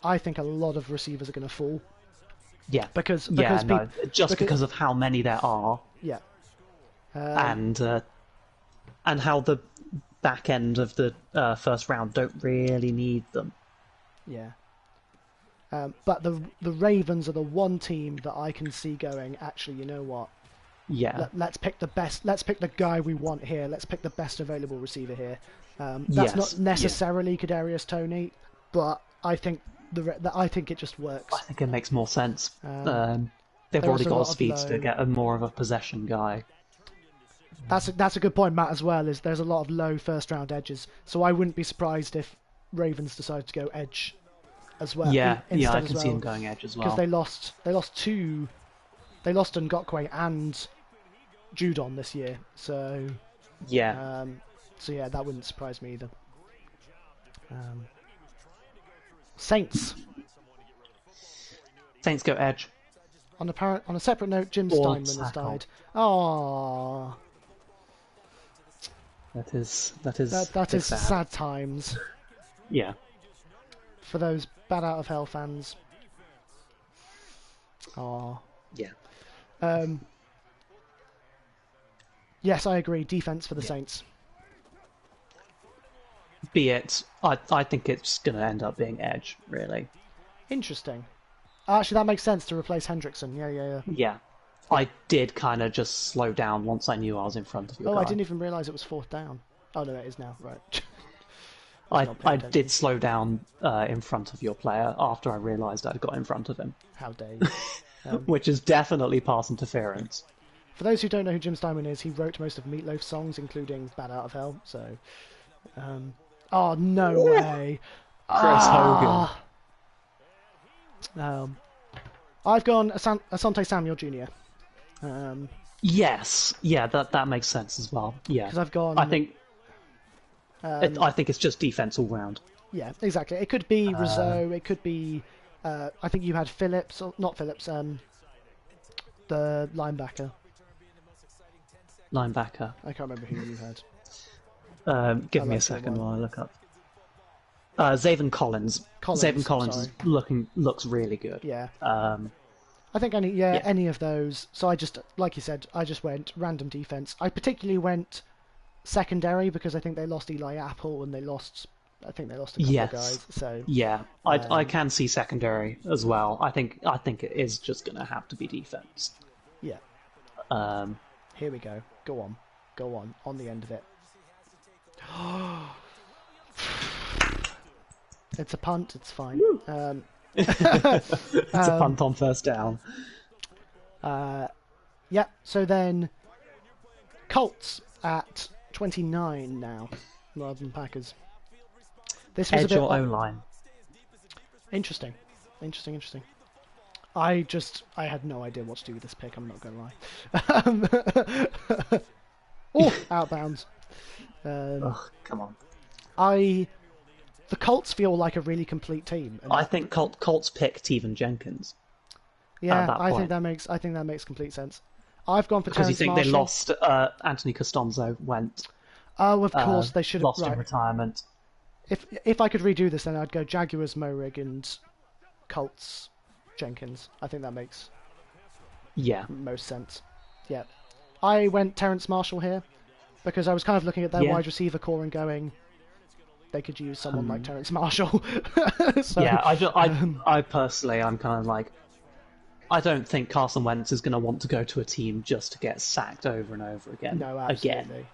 I think a lot of receivers are going to fall. Yeah. Because of how many there are. Yeah. And how the back end of the first round don't really need them. Yeah. But the Ravens are the one team that I can see going, actually, you know what? Yeah. Let's pick the best. Let's pick the guy we want here. Let's pick the best available receiver here. That's not necessarily Kadarius Toney, but I think I think it just works. I think it makes more sense. They've already got speed to get more of a possession guy. That's a good point, Matt, as well. Is there's a lot of low first round edges, so I wouldn't be surprised if Ravens decided to go edge as well. Yeah, I can see him going edge as well. Because they lost Ngakwe and Judon this year, so yeah. So yeah, that wouldn't surprise me either. Saints go edge. On a separate note, Jim Steinman has died. Oh, that is sad times. Yeah. For those Bat Out of Hell fans. Oh. Yeah. Yes, I agree. Defense for the Saints. Be it. I think it's going to end up being edge, really. Interesting. Actually, that makes sense to replace Hendrickson. Yeah. Yeah. I did kind of just slow down once I knew I was in front of your guy. I didn't even realise it was fourth down. Oh, no, it is now. Right. I did slow down in front of your player after I realised I'd got in front of him. How dare you. Which is definitely pass interference. For those who don't know who Jim Steinman is, he wrote most of Meatloaf's songs, including Bat Out of Hell, so... oh, no way! Chris Hogan. I've gone Asante Samuel Jr. Yes, yeah, that makes sense as well. Yeah, because I've gone. I think it's just defense all round. Yeah, exactly. It could be Rizzo. It could be. I think you had Phillips, or not Phillips. The linebacker. I can't remember who you had. Give me a second while I look up. Zaven Collins. Zaven Collins looks really good. Yeah. I think any of those. So I just, like you said, I just went random defense. I particularly went secondary because I think they lost Eli Apple and I think they lost a couple of guys. So yeah, I can see secondary as well. I think it is just going to have to be defense. Yeah. Here we go. Go on. On the end of it. It's a punt. It's fine. It's a punt on first down. Yeah. So then, Colts at 29 now, rather than Packers. This was Edge a bit or O-line? Interesting. I had no idea what to do with this pick. I'm not going to lie. Outbounds. Come on. The Colts feel like a really complete team. I think Colts pick Teven Jenkins. Yeah, I think that makes complete sense. I've gone for because you Terrence think Marshall. they lost Anthony Costanzo went. Oh, of course they should have lost in retirement. If I could redo this, then I'd go Jaguars Morig and Colts Jenkins. I think that makes most sense. Yeah, I went Terrence Marshall here because I was kind of looking at their wide receiver core and going, they could use someone like Terrence Marshall. So, yeah, I personally, I'm kind of like, I don't think Carson Wentz is going to want to go to a team just to get sacked over and over again. No, absolutely.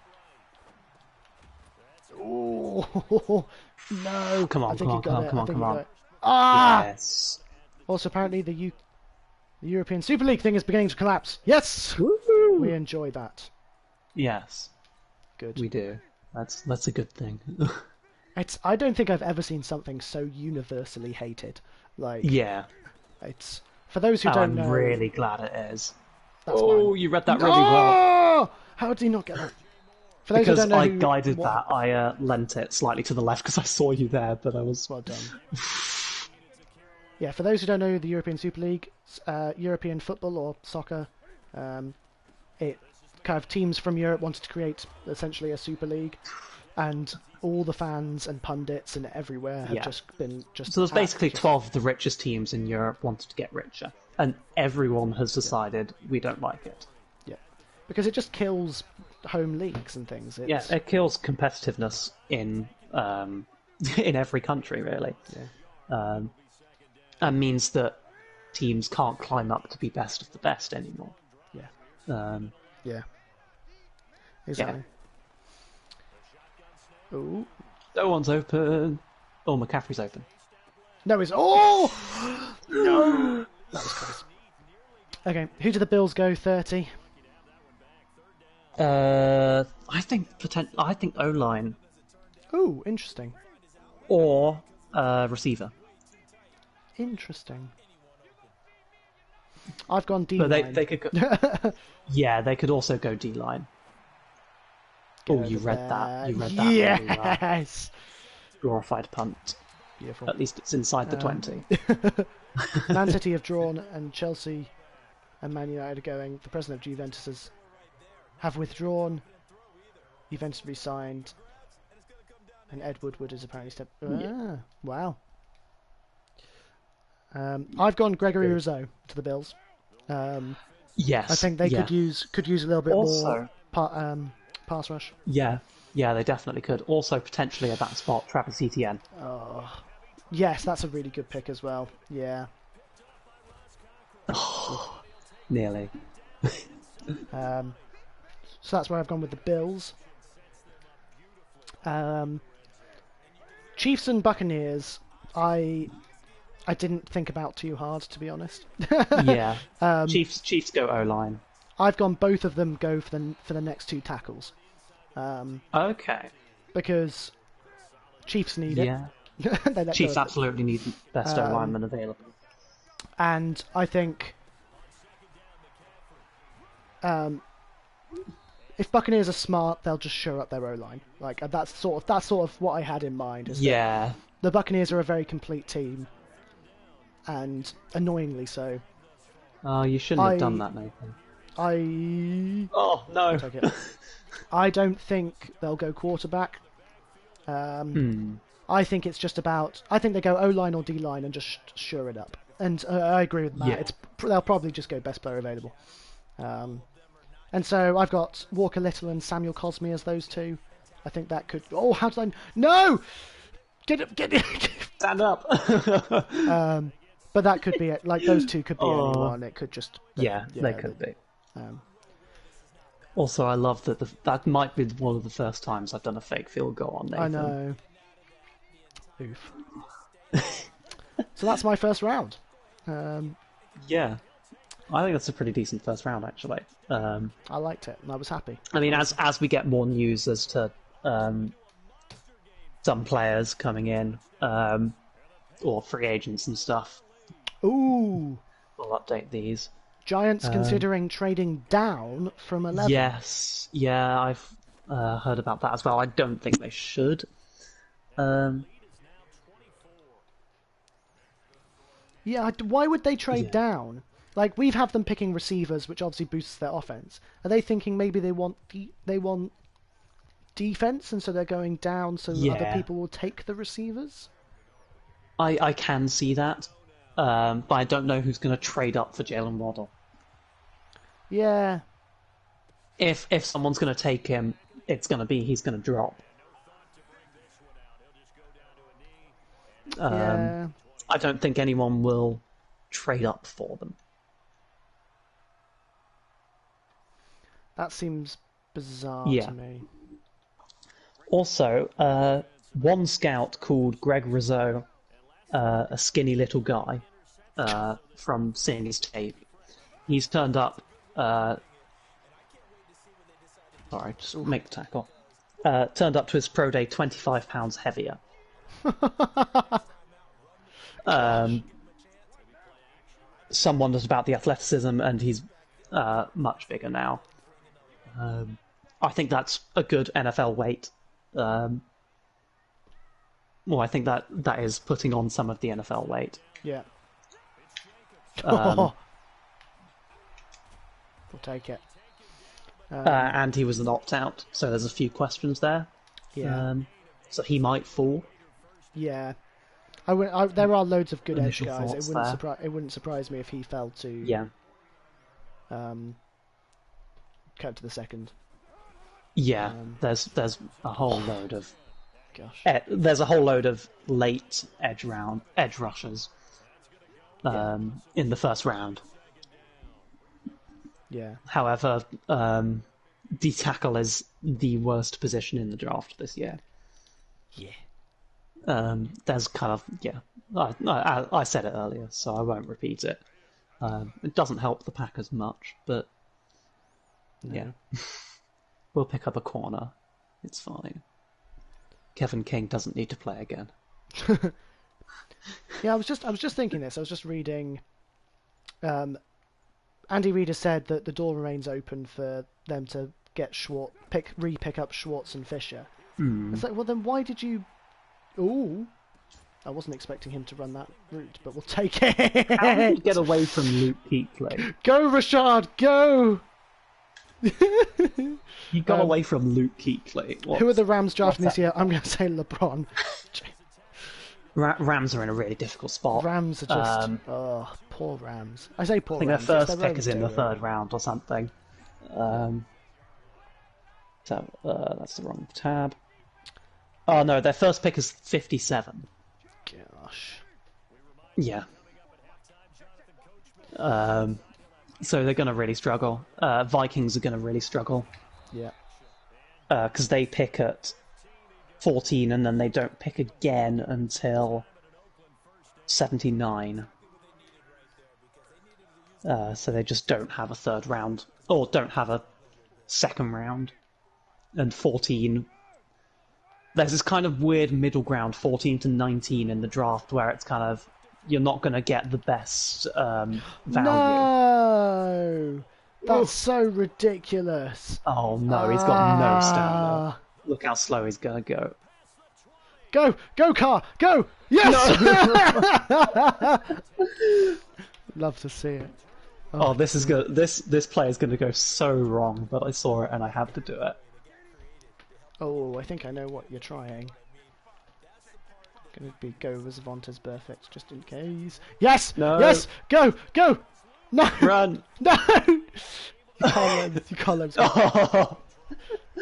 Oh no! Come on! Ah! Yes. Also, apparently the European Super League thing is beginning to collapse. Yes, Woo-hoo! We enjoy that. Yes, good. We do. That's a good thing. I don't think I've ever seen something so universally hated. It's for those who don't know. I'm really glad it is. That's mine. You read that really well. How did he not get that? For those who don't know I guided that. I lent it slightly to the left because I saw you there, but I was well done. Yeah, for those who don't know the European Super League, European football or soccer, it kind of teams from Europe wanted to create essentially a Super League, and all the fans and pundits and everywhere have just been So there's basically 12 of the richest teams in Europe wanted to get richer, and everyone has decided we don't like it. Yeah, because it just kills home leagues and things. It kills competitiveness in every country, really. Yeah. And means that teams can't climb up to be best of the best anymore. Yeah. Yeah. Exactly. Yeah. Ooh. No one's open. Oh, McCaffrey's open. No, it's... Oh! No! That was close. Okay, who do the Bills go, 30? I think O-line. Ooh, interesting. Or receiver. Interesting. I've gone D-line. But they could go... Yeah, they could also go D-line. Oh, you read that. You read that. Yes! Really well. Glorified punt. Beautiful. At least it's inside the 20. Man City have drawn, and Chelsea and Man United are going. The president of Juventus have withdrawn. Juventus re-signed. And Ed Woodward has apparently stepped... Wow. I've gone Gregory Rousseau to the Bills. Yes. I think they could use a little bit more pass rush. Yeah, they definitely could. Also, potentially at that spot, Travis Etienne. Oh, yes, that's a really good pick as well. Yeah. Nearly. So that's where I've gone with the Bills. Chiefs and Buccaneers. I didn't think about too hard, to be honest. Yeah. Chiefs go O-line. I've gone both of them go for the next two tackles. Okay. Because Chiefs need it. Yeah. Chiefs absolutely need the best O-lineman available. And I think if Buccaneers are smart, they'll just shore up their O-line. Like that's sort of what I had in mind. That the Buccaneers are a very complete team. And annoyingly so. Oh, you shouldn't have done that, Nathan. Oh no! Take it. I don't think they'll go quarterback. I think it's just about. I think they go O-line or D-line and just shore it up. And I agree with Matt. Yeah. They'll probably just go best player available. And so I've got Walker Little and Samuel Cosme as those two. I think that could. Oh, how did I? No! Get it! Stand up! But that could be it. Like those two could be anyone. It could just. They could be. Also, I love that that might be one of the first times I've done a fake field goal on Nathan. I know. Oof. So that's my first round. Yeah, I think that's a pretty decent first round, actually. I liked it, and I was happy. I mean, as we get more news as to some players coming in, or free agents and stuff, Ooh, we'll update these. Giants considering trading down from 11. Yes, yeah, I've heard about that as well. I don't think they should. Yeah, why would they trade down? Like, we've had them picking receivers, which obviously boosts their offense. Are they thinking maybe they want defense, and so they're going down so other people will take the receivers? I can see that, but I don't know who's going to trade up for Jalen Waddle. Yeah. If someone's going to take him, it's going to be he's going to drop. Yeah. I don't think anyone will trade up for them. That seems bizarre to me. Also, one scout called Greg Rizzo, a skinny little guy, from seeing his tape, he's turned up. Sorry, just make the tackle. Turned up to his pro day 25 pounds heavier. Some wonders about the athleticism, and he's much bigger now. I think that's a good NFL weight. Well, I think that is putting on some of the NFL weight. Yeah. We'll take it. And he was an opt-out, so there's a few questions there. Yeah. So he might fall. Yeah. There are loads of good edge Initial guys. thoughts It wouldn't surprise me if he fell to cut to the second. Yeah, there's a whole load of there's a whole load of late edge rushers in the first round. Yeah. However, D tackle is the worst position in the draft this year. Yeah. There's kind of I said it earlier, so I won't repeat it. It doesn't help the Packers much, but we'll pick up a corner. It's fine. Kevin King doesn't need to play again. Yeah, I was just thinking this. I was just reading. Andy Reid has said that the door remains open for them to get pick up Schwartz and Fisher. It's like, well, then why did you? Ooh, I wasn't expecting him to run that route, but we'll take it. How did you get away from Luke Kuechly? Go, Rashad, go! You got away from Luke Kuechly. Who are the Rams drafting this year? I'm going to say LeBron. Rams are in a really difficult spot. Rams are just... poor Rams. I say poor Rams. I think their first pick is in the third round or something. So that's the wrong tab. Oh no, their first pick is 57. Gosh. Yeah. So they're going to really struggle. Vikings are going to really struggle. Yeah. Because they pick at 14 and then they don't pick again until 79. So they just don't have a third round, or don't have a second round. And 14... There's this kind of weird middle ground, 14 to 19 in the draft, where it's kind of... You're not going to get the best value. No! That's so ridiculous. Oh no, he's got no stamina. Look how slow he's going to go. Go! Go, Carr! Go! Yes! No. Love to see it. Oh, this is good. This play is going to go so wrong, but I saw it and I had to do it. Oh, I think I know what you're trying. Gonna be go with Zavonta's perfect, just in case. Yes! No! Yes! Go! Go! No! Run! No! You can't let them. Oh.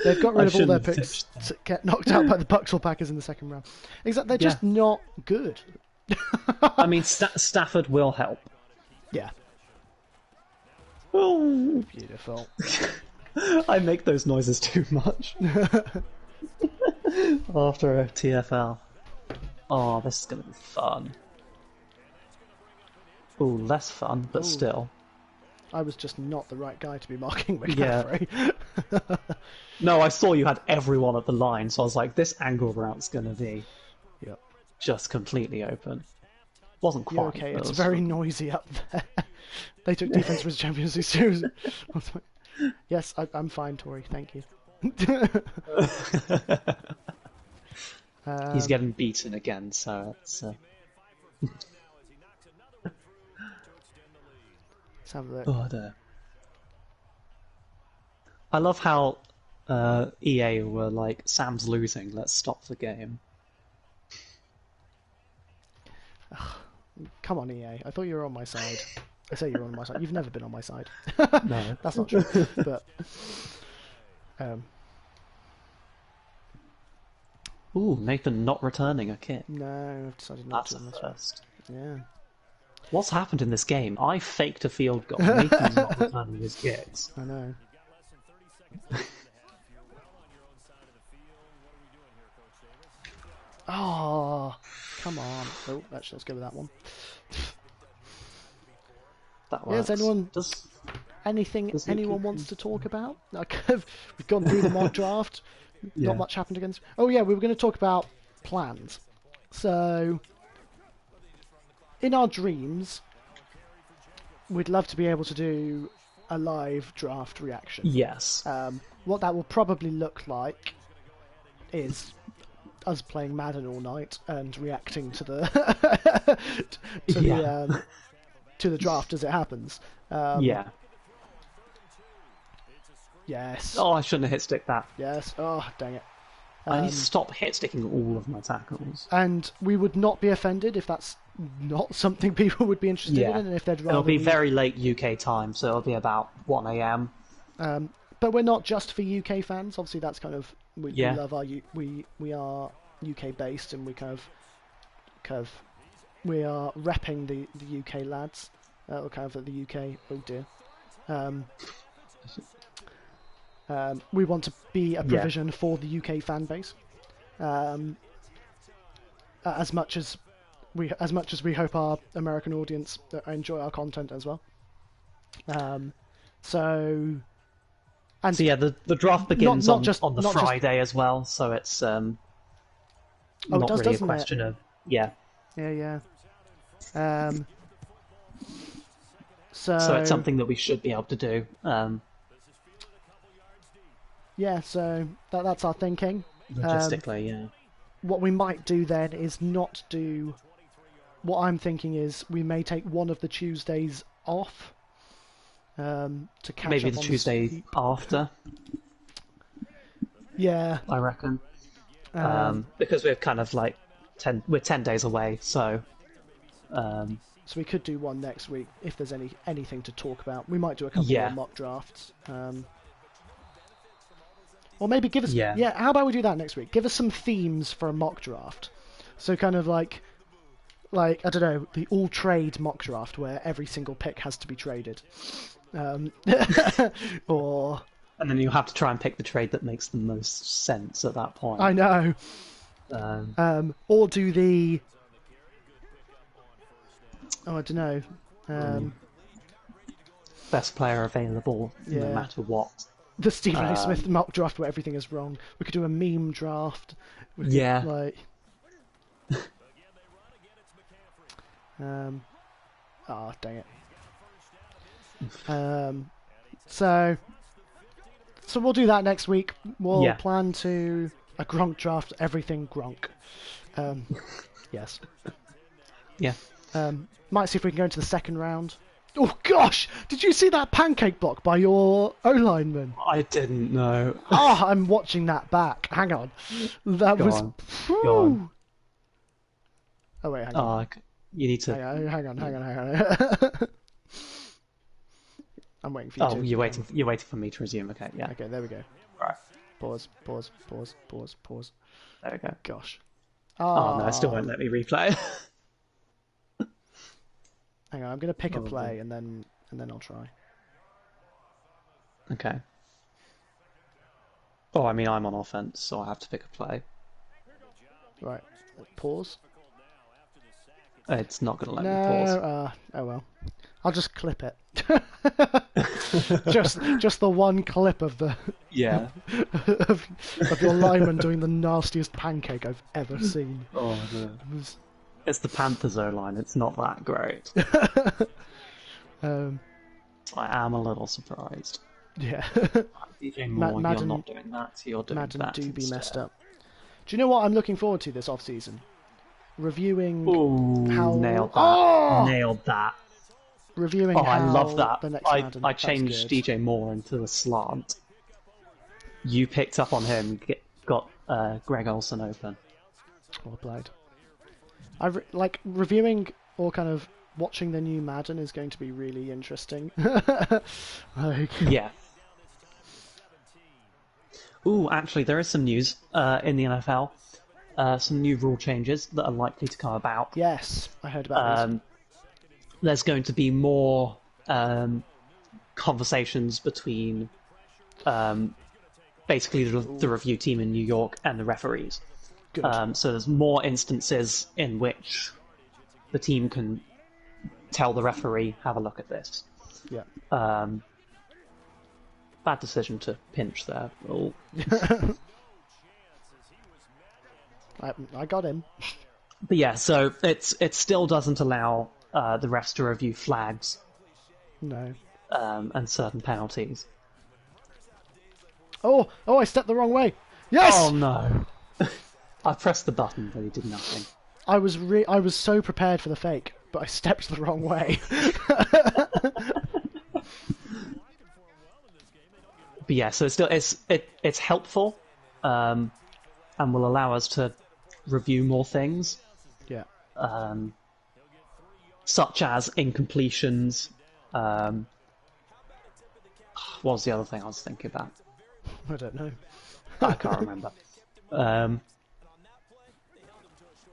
They've got rid of all their picks to get knocked out by the Bucks or Packers in the second round. Exactly, they're just not good. I mean, Stafford will help. Yeah. Oh, beautiful. I make those noises too much. After a TFL. Oh, this is going to be fun. Ooh, less fun, but Ooh. still. I was just not the right guy to be marking Yeah. McCaffrey. No, I saw you had everyone at the line, so I was like, this angle route's going to be Yep. just completely open. Wasn't quite. You're okay, but it's it was very fun. noisy up there. They took defense was Champions League series. Yes, I'm fine, Tori, thank you. He's getting beaten again, so it's... Let's have a look. Oh, dear. I love how EA were like, Sam's losing, let's stop the game. Come on, EA. I thought you were on my side. I say you're on my side. You've never been on my side. No. That's not true. But Ooh, Nathan not returning a kick. no, I've decided not That's to a on this one. first. Yeah. What's happened in this game? I faked a field goal. Nathan's not returning his kicks. I know. Oh, come on. Oh, actually, let's go with that one. That Yeah, works. is anyone anything does anyone Luke- wants to talk about? We've gone through the mock draft. Yeah. Not much happened against. Oh yeah, we were going to talk about plans. So, in our dreams, we'd love to be able to do a live draft reaction. Yes. What that will probably look like is us playing Madden all night and reacting to the to the draft as it happens. Yeah. Yes. Oh, I shouldn't have hit stick that. Yes. Oh, dang it. I need to stop hit sticking all of my tackles. And we would not be offended if that's not something people would be interested in, and if they'd rather. It'll be very late UK time, so it'll be about 1 AM. But we're not just for UK fans. Obviously, that's kind of we love our we are UK based, and we kind of we are repping the UK lads, or kind of the UK. Oh dear. We want to be a provision for the UK fan base, as much as we hope our American audience enjoy our content as well. So yeah, the draft begins on the not Friday as well, so it's not really a question of yeah. So it's something that we should be able to do. Yeah, so that's our thinking. Logistically, yeah. What we might do then is not do. What I'm thinking is we may take one of the Tuesdays off to catch maybe up the on Tuesday sleep. after. Yeah, I reckon. Because we're kind of like 10 days away, so. So we could do one next week if there's anything to talk about. We might do a couple more mock drafts. Or maybe give us... Yeah, how about we do that next week? Give us some themes for a mock draft. So kind of like I don't know, the all-trade mock draft where every single pick has to be traded. Or... And then you have to try and pick the trade that makes the most sense at that point. I know. Or do the... Oh, I don't know. Best player available, no matter what. The Stephen A. Smith mock draft where everything is wrong. We could do a meme draft. We could, like... Oh, dang it. So we'll do that next week. We'll plan to a Gronk draft, everything Gronk. Yes. Yeah. Might see if we can go into the second round. Oh gosh! Did you see that pancake block by your O-lineman? I didn't know. Oh, I'm watching that back. Hang on. That Go was... on. Go on. Oh wait, hang on. You need to... Hang on. I'm waiting for you to... Oh, you're waiting for me to resume. Okay, yeah. Okay, there we go. Right. Pause. There we go. Gosh. Oh no, it still won't let me replay. Hang on, I'm going to pick a play and then I'll try. Okay. Oh, I mean, I'm on offense, so I have to pick a play. Right. Pause. It's not going to let No, me pause. Oh well. I'll just clip it. just the one clip of the Yeah. of your lineman doing the nastiest pancake I've ever seen. Oh, no. It's the Panthers O-line. It's not that great. I am a little surprised. Yeah. DJ Moore, Madden, you're not doing that. You're doing Madden that do be instead. messed up. Do you know what I'm looking forward to this off-season? Reviewing Ooh, how... nailed that. Oh! Nailed that. Reviewing Oh, how I love that. the next Madden... I changed DJ Moore into a slant. You picked up on him, got Greg Olsen open. Well played. Like, reviewing or kind of watching the new Madden is going to be really interesting. Yeah. Ooh, actually, there is some news in the NFL. Some new rule changes that are likely to come about. Yes, I heard about this. There's going to be more conversations between basically the review team in New York and the referees. Good. So there's more instances in which the team can tell the referee, have a look at this. Yeah. Bad decision to pinch there. Oh. I got him. But yeah, so it still doesn't allow the refs to review flags. No. And certain penalties. Oh, I stepped the wrong way. Yes! Oh no. I pressed the button, but he did nothing. I was so prepared for the fake, but I stepped the wrong way. But yeah, so it's helpful, and will allow us to review more things. Yeah. Such as incompletions. What was the other thing I was thinking about? I don't know. I can't remember.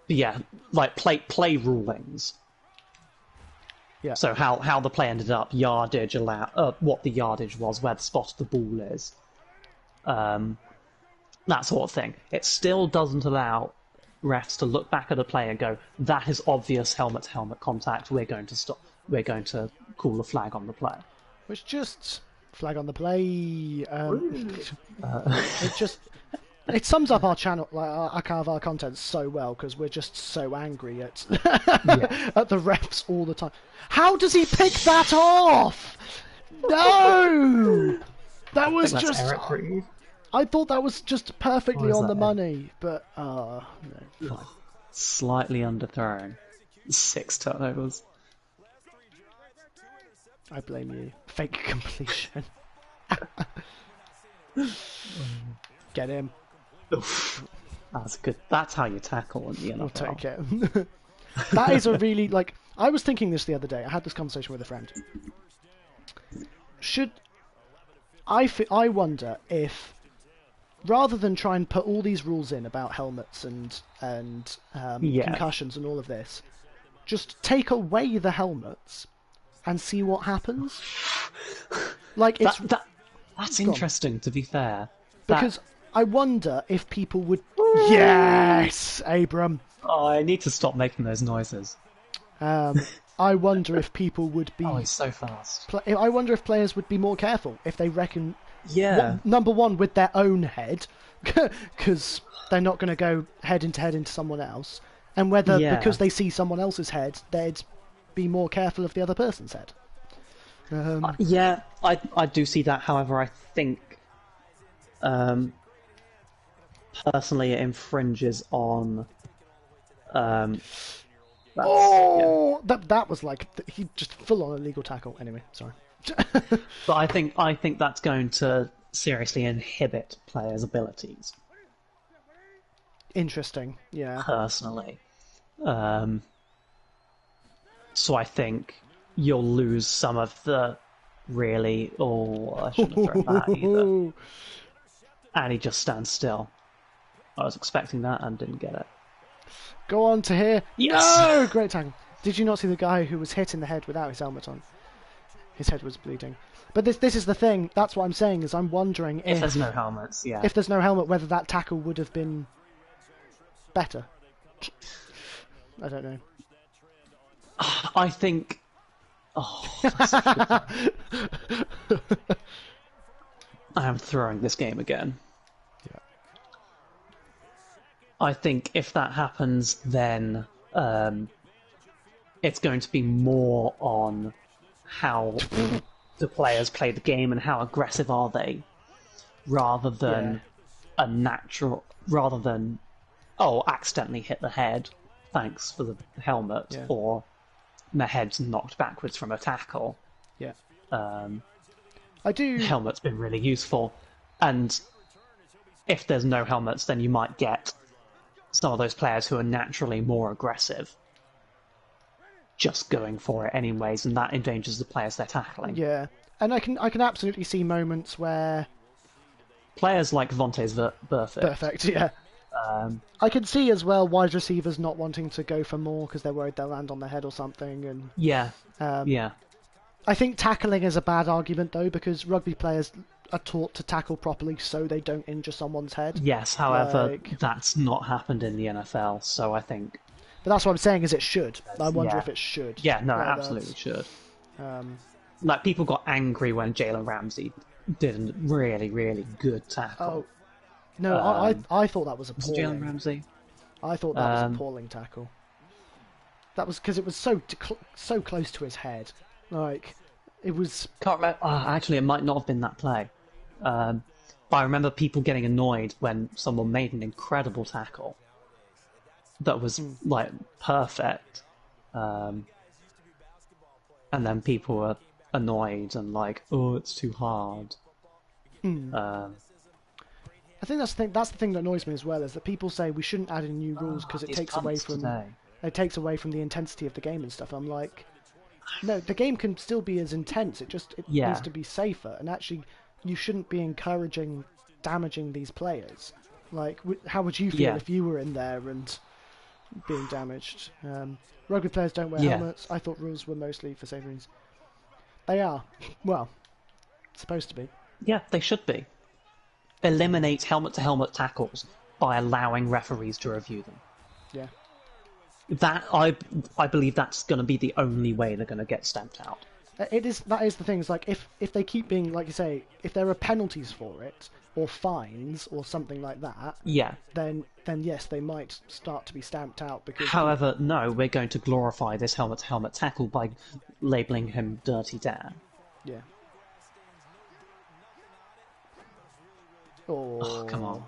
But yeah, like play rulings. Yeah. So how the play ended up, yardage what the yardage was, where the spot of the ball is, that sort of thing. It still doesn't allow refs to look back at a play and go, that is obvious helmet-to-helmet contact. We're going to stop. We're going to call a flag on the play. Which just flag on the play. It sums up our channel, like our content so well, because we're just so angry at at the refs all the time. How does he pick that off? No, that was just. Eric Reed. I thought that was just perfectly on the that? money, but no, fine. Slightly underthrown. 6 turnovers. I blame you. Fake completion. Get him. Oof. That's good. That's how you tackle in the NFL. I'll take it. That is a really, like, I was thinking this the other day. I had this conversation with a friend. I wonder if, rather than try and put all these rules in about helmets and concussions and all of this, just take away the helmets and see what happens. Like that's interesting, to be fair. Because I wonder if people would. Yes, Abram. Oh, I need to stop making those noises. I wonder if people would be. Oh, he's so fast. I wonder if players would be more careful if they reckon. Yeah. Number one, with their own head, because they're not going to go head into someone else, and whether because they see someone else's head, they'd be more careful of the other person's head. Yeah, I do see that. However, I think personally it infringes on. That was like he just full on illegal tackle. Anyway, sorry. But I think that's going to seriously inhibit players' abilities. Interesting, yeah. Personally, so I think you'll lose some of the really. Oh, I shouldn't have thrown that either. And he just stands still. I was expecting that and didn't get it. Go on to here. Yes! No! Great tackle. Did you not see the guy who was hit in the head without his helmet on? His head was bleeding. But this is the thing. That's what I'm saying, is I'm wondering if there's no helmets, yeah. If there's no helmet, whether that tackle would have been better. I don't know. I think. Oh, I am throwing this game again. Yeah. I think if that happens, then it's going to be more on how the players play the game and how aggressive are they, rather than accidentally hit the head, thanks for the helmet, or my head's knocked backwards from a tackle. Yeah. I do. The helmet's been really useful, and if there's no helmets, then you might get some of those players who are naturally more aggressive just going for it anyways, and that endangers the players they're tackling. Yeah, and I can absolutely see moments where players like Vontae's perfect, yeah. I can see as well wide receivers not wanting to go for more because they're worried they'll land on their head or something. And yeah. I think tackling is a bad argument though, because rugby players are taught to tackle properly so they don't injure someone's head. Yes, however, that's not happened in the NFL, so I think. But that's what I'm saying is it should. I wonder if it should. Yeah, no, it absolutely should. Like, people got angry when Jalen Ramsey did a really, really good tackle. Oh, no, I thought that was appalling. Was it Jalen Ramsey? I thought that was an appalling tackle. That was because it was so close to his head. Like, it was... Can't remember. Actually, it might not have been that play. But I remember people getting annoyed when someone made an incredible tackle that was like perfect, and then people were annoyed and like, oh, it's too hard. I think that's the thing that annoys me as well, is that people say we shouldn't add in new rules because it takes away from the intensity of the game and stuff. I'm like, no, the game can still be as intense. It needs to be safer, and actually, you shouldn't be encouraging damaging these players. Like, how would you feel if you were in there and being damaged? Rugby players don't wear helmets. I thought rules were mostly for safe reasons. They are. Well, supposed to be. Yeah, they should be. Eliminate helmet-to-helmet tackles by allowing referees to review them. Yeah. That I believe that's going to be the only way they're going to get stamped out. That is the thing. Is like if they keep being, like you say, if there are penalties for it or fines or something like that, then yes, they might start to be stamped out. Because however, no, we're going to glorify this helmet-to-helmet tackle by labelling him Dirty Dan. Yeah. Oh, come on.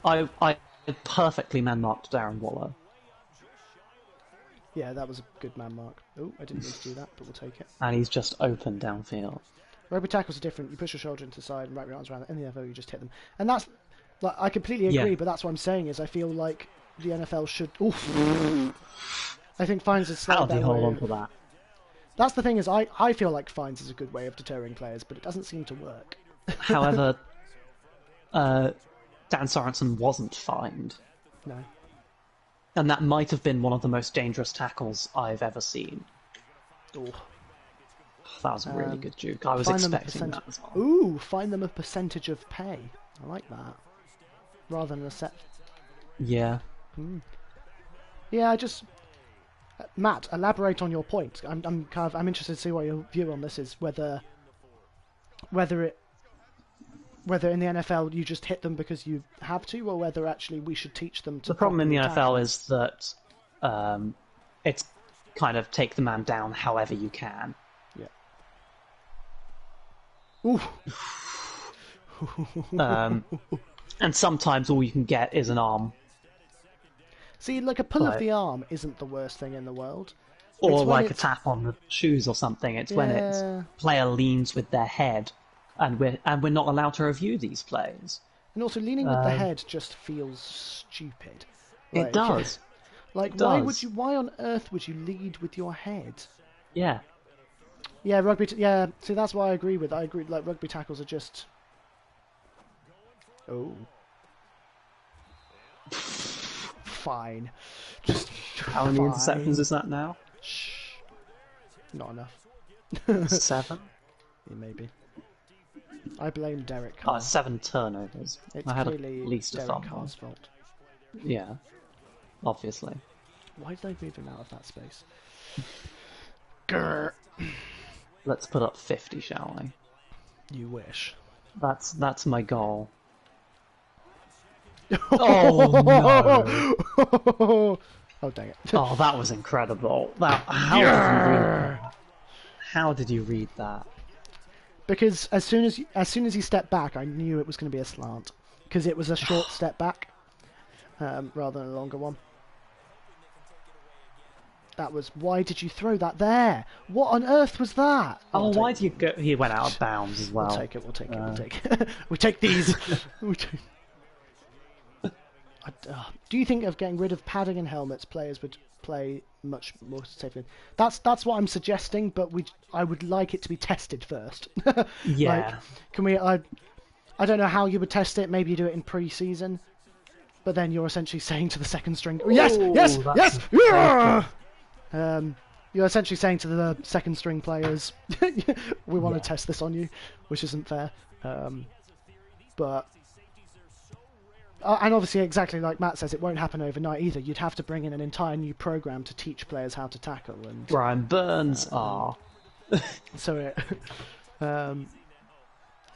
I perfectly man-marked Darren Wallace. Yeah, that was a good man mark. Oh, I didn't mean to do that, but we'll take it. And he's just open downfield. Rugby tackles are different. You push your shoulder into the side and wrap your arms around it. In the NFL, you just hit them. And that's... like, I completely agree, but that's what I'm saying, is I feel like the NFL should... Oof. I think fines is slightly better. How do you hold on to that? That's the thing, is I feel like fines is a good way of deterring players, but it doesn't seem to work. However, Dan Sorensen wasn't fined. No. And that might have been one of the most dangerous tackles I've ever seen. Ooh. That was a really good juke. I was expecting that as well. Ooh, find them a percentage of pay. I like that. Rather than a set. Yeah. Yeah, I just... Matt, elaborate on your point. I'm interested to see what your view on this is. Whether in the NFL you just hit them because you have to, or whether actually we should teach them to... The problem in the NFL is that it's kind of take the man down however you can. Yeah. And sometimes all you can get is an arm. See, like a pull of the arm isn't the worst thing in the world. Or like a tap on the shoes or something. It's when it's player leans with their head. And we're not allowed to review these plays. And also, leaning with the head just feels stupid. Like, it does. Like, why on earth would you lead with your head? Yeah. Yeah, rugby. See, that's why I agree. Like, rugby tackles are just. Oh. Fine. Just. How many interceptions is that now? Shh. Not enough. 7. Yeah, maybe. I blame Derek Carr. 7 turnovers. It's I had at clearly least a Derek fumble. Carr's fault. Yeah, obviously. Why did they move him out of that space? Grr. Let's put up 50, shall we? You wish. That's my goal. Oh no! Oh dang it! Oh, that was incredible. How did you read that? How did you read that? Because as soon as he stepped back, I knew it was going to be a slant because it was a short step back rather than a longer one. That was. Why did you throw that there? What on earth was that? Oh, why did you go? He went out of bounds as well. We'll take it. We'll take it. We'll take it. We take these. Do you think of getting rid of padding and helmets, players would play much more safely? That's what I'm suggesting, but I would like it to be tested first. Yeah. Like, can we? I don't know how you would test it. Maybe you do it in pre-season, but then you're essentially saying to the second string, yes. Yeah! You're essentially saying to the second string players, we want to test this on you, which isn't fair. But. And obviously, exactly like Matt says, it won't happen overnight either. You'd have to bring in an entire new program to teach players how to tackle. And Brian Burns, so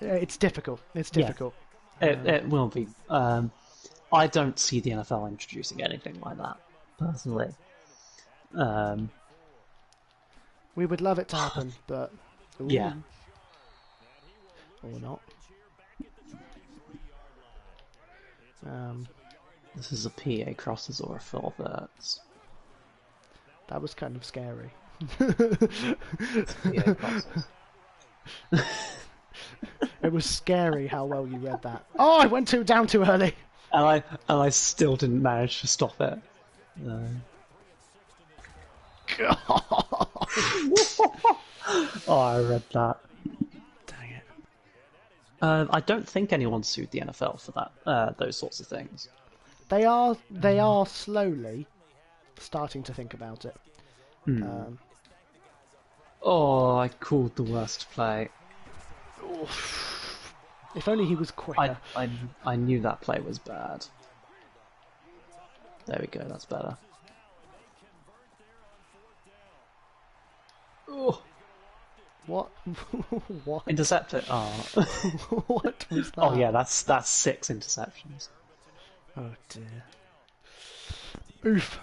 it's difficult. It's difficult. Yeah, it will be. I don't see the NFL introducing anything like that, personally. We would love it to happen, but... Ooh. Yeah. Or not. This is a PA crosses or a full thirds. That was kind of scary. PA crosses. It was scary how well you read that. Oh, I went down too early. And I still didn't manage to stop it. God. Oh, I read that. Dang it. I don't think anyone sued the NFL for that. Those sorts of things. They are slowly starting to think about it. Oh, I called the worst play. If only he was quicker. I knew that play was bad. There we go, that's better. Oh. What? What? Intercept it. Oh. What was that? Oh yeah, that's 6 interceptions. Oh dear. Oof.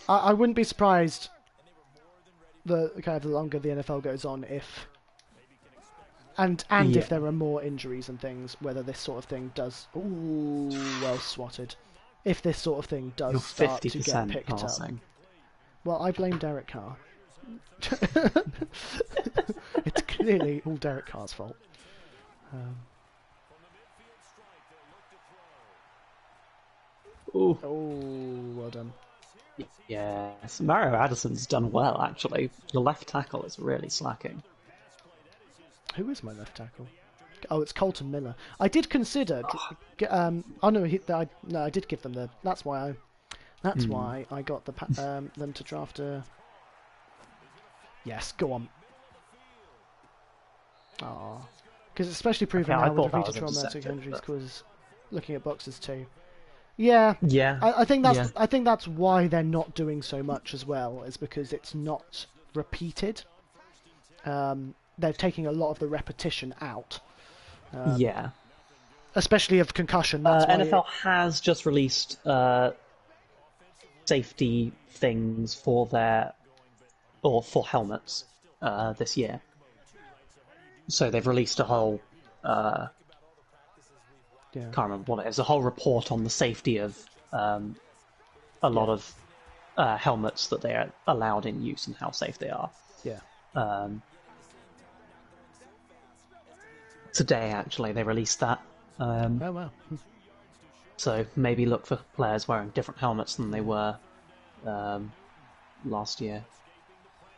I wouldn't be surprised the longer the NFL goes on if if there are more injuries and things, whether this sort of thing does well swatted. If this sort of thing does start to get picked passing. up. Well, I blame Derek Carr. It's clearly all Derek Carr's fault. Oh, well done. Yes, Mario Addison's done well actually. The left tackle is really slacking. Who is my left tackle? Oh, it's Colton Miller. I did consider. I did give them the. That's why I got them to draft a. Yes, go on. Ah, because especially proving now with repeated traumatic injuries, because looking at boxes too. Yeah. I think that's why they're not doing so much as well, is because it's not repeated. They're taking a lot of the repetition out. Especially of concussion. That's why NFL has just released safety things for for helmets this year. So they've released a whole can't remember what it is, a whole report on the safety of a lot of helmets that they are allowed in use and how safe they are. Today, actually, they released that. Oh, wow. So maybe look for players wearing different helmets than they were last year.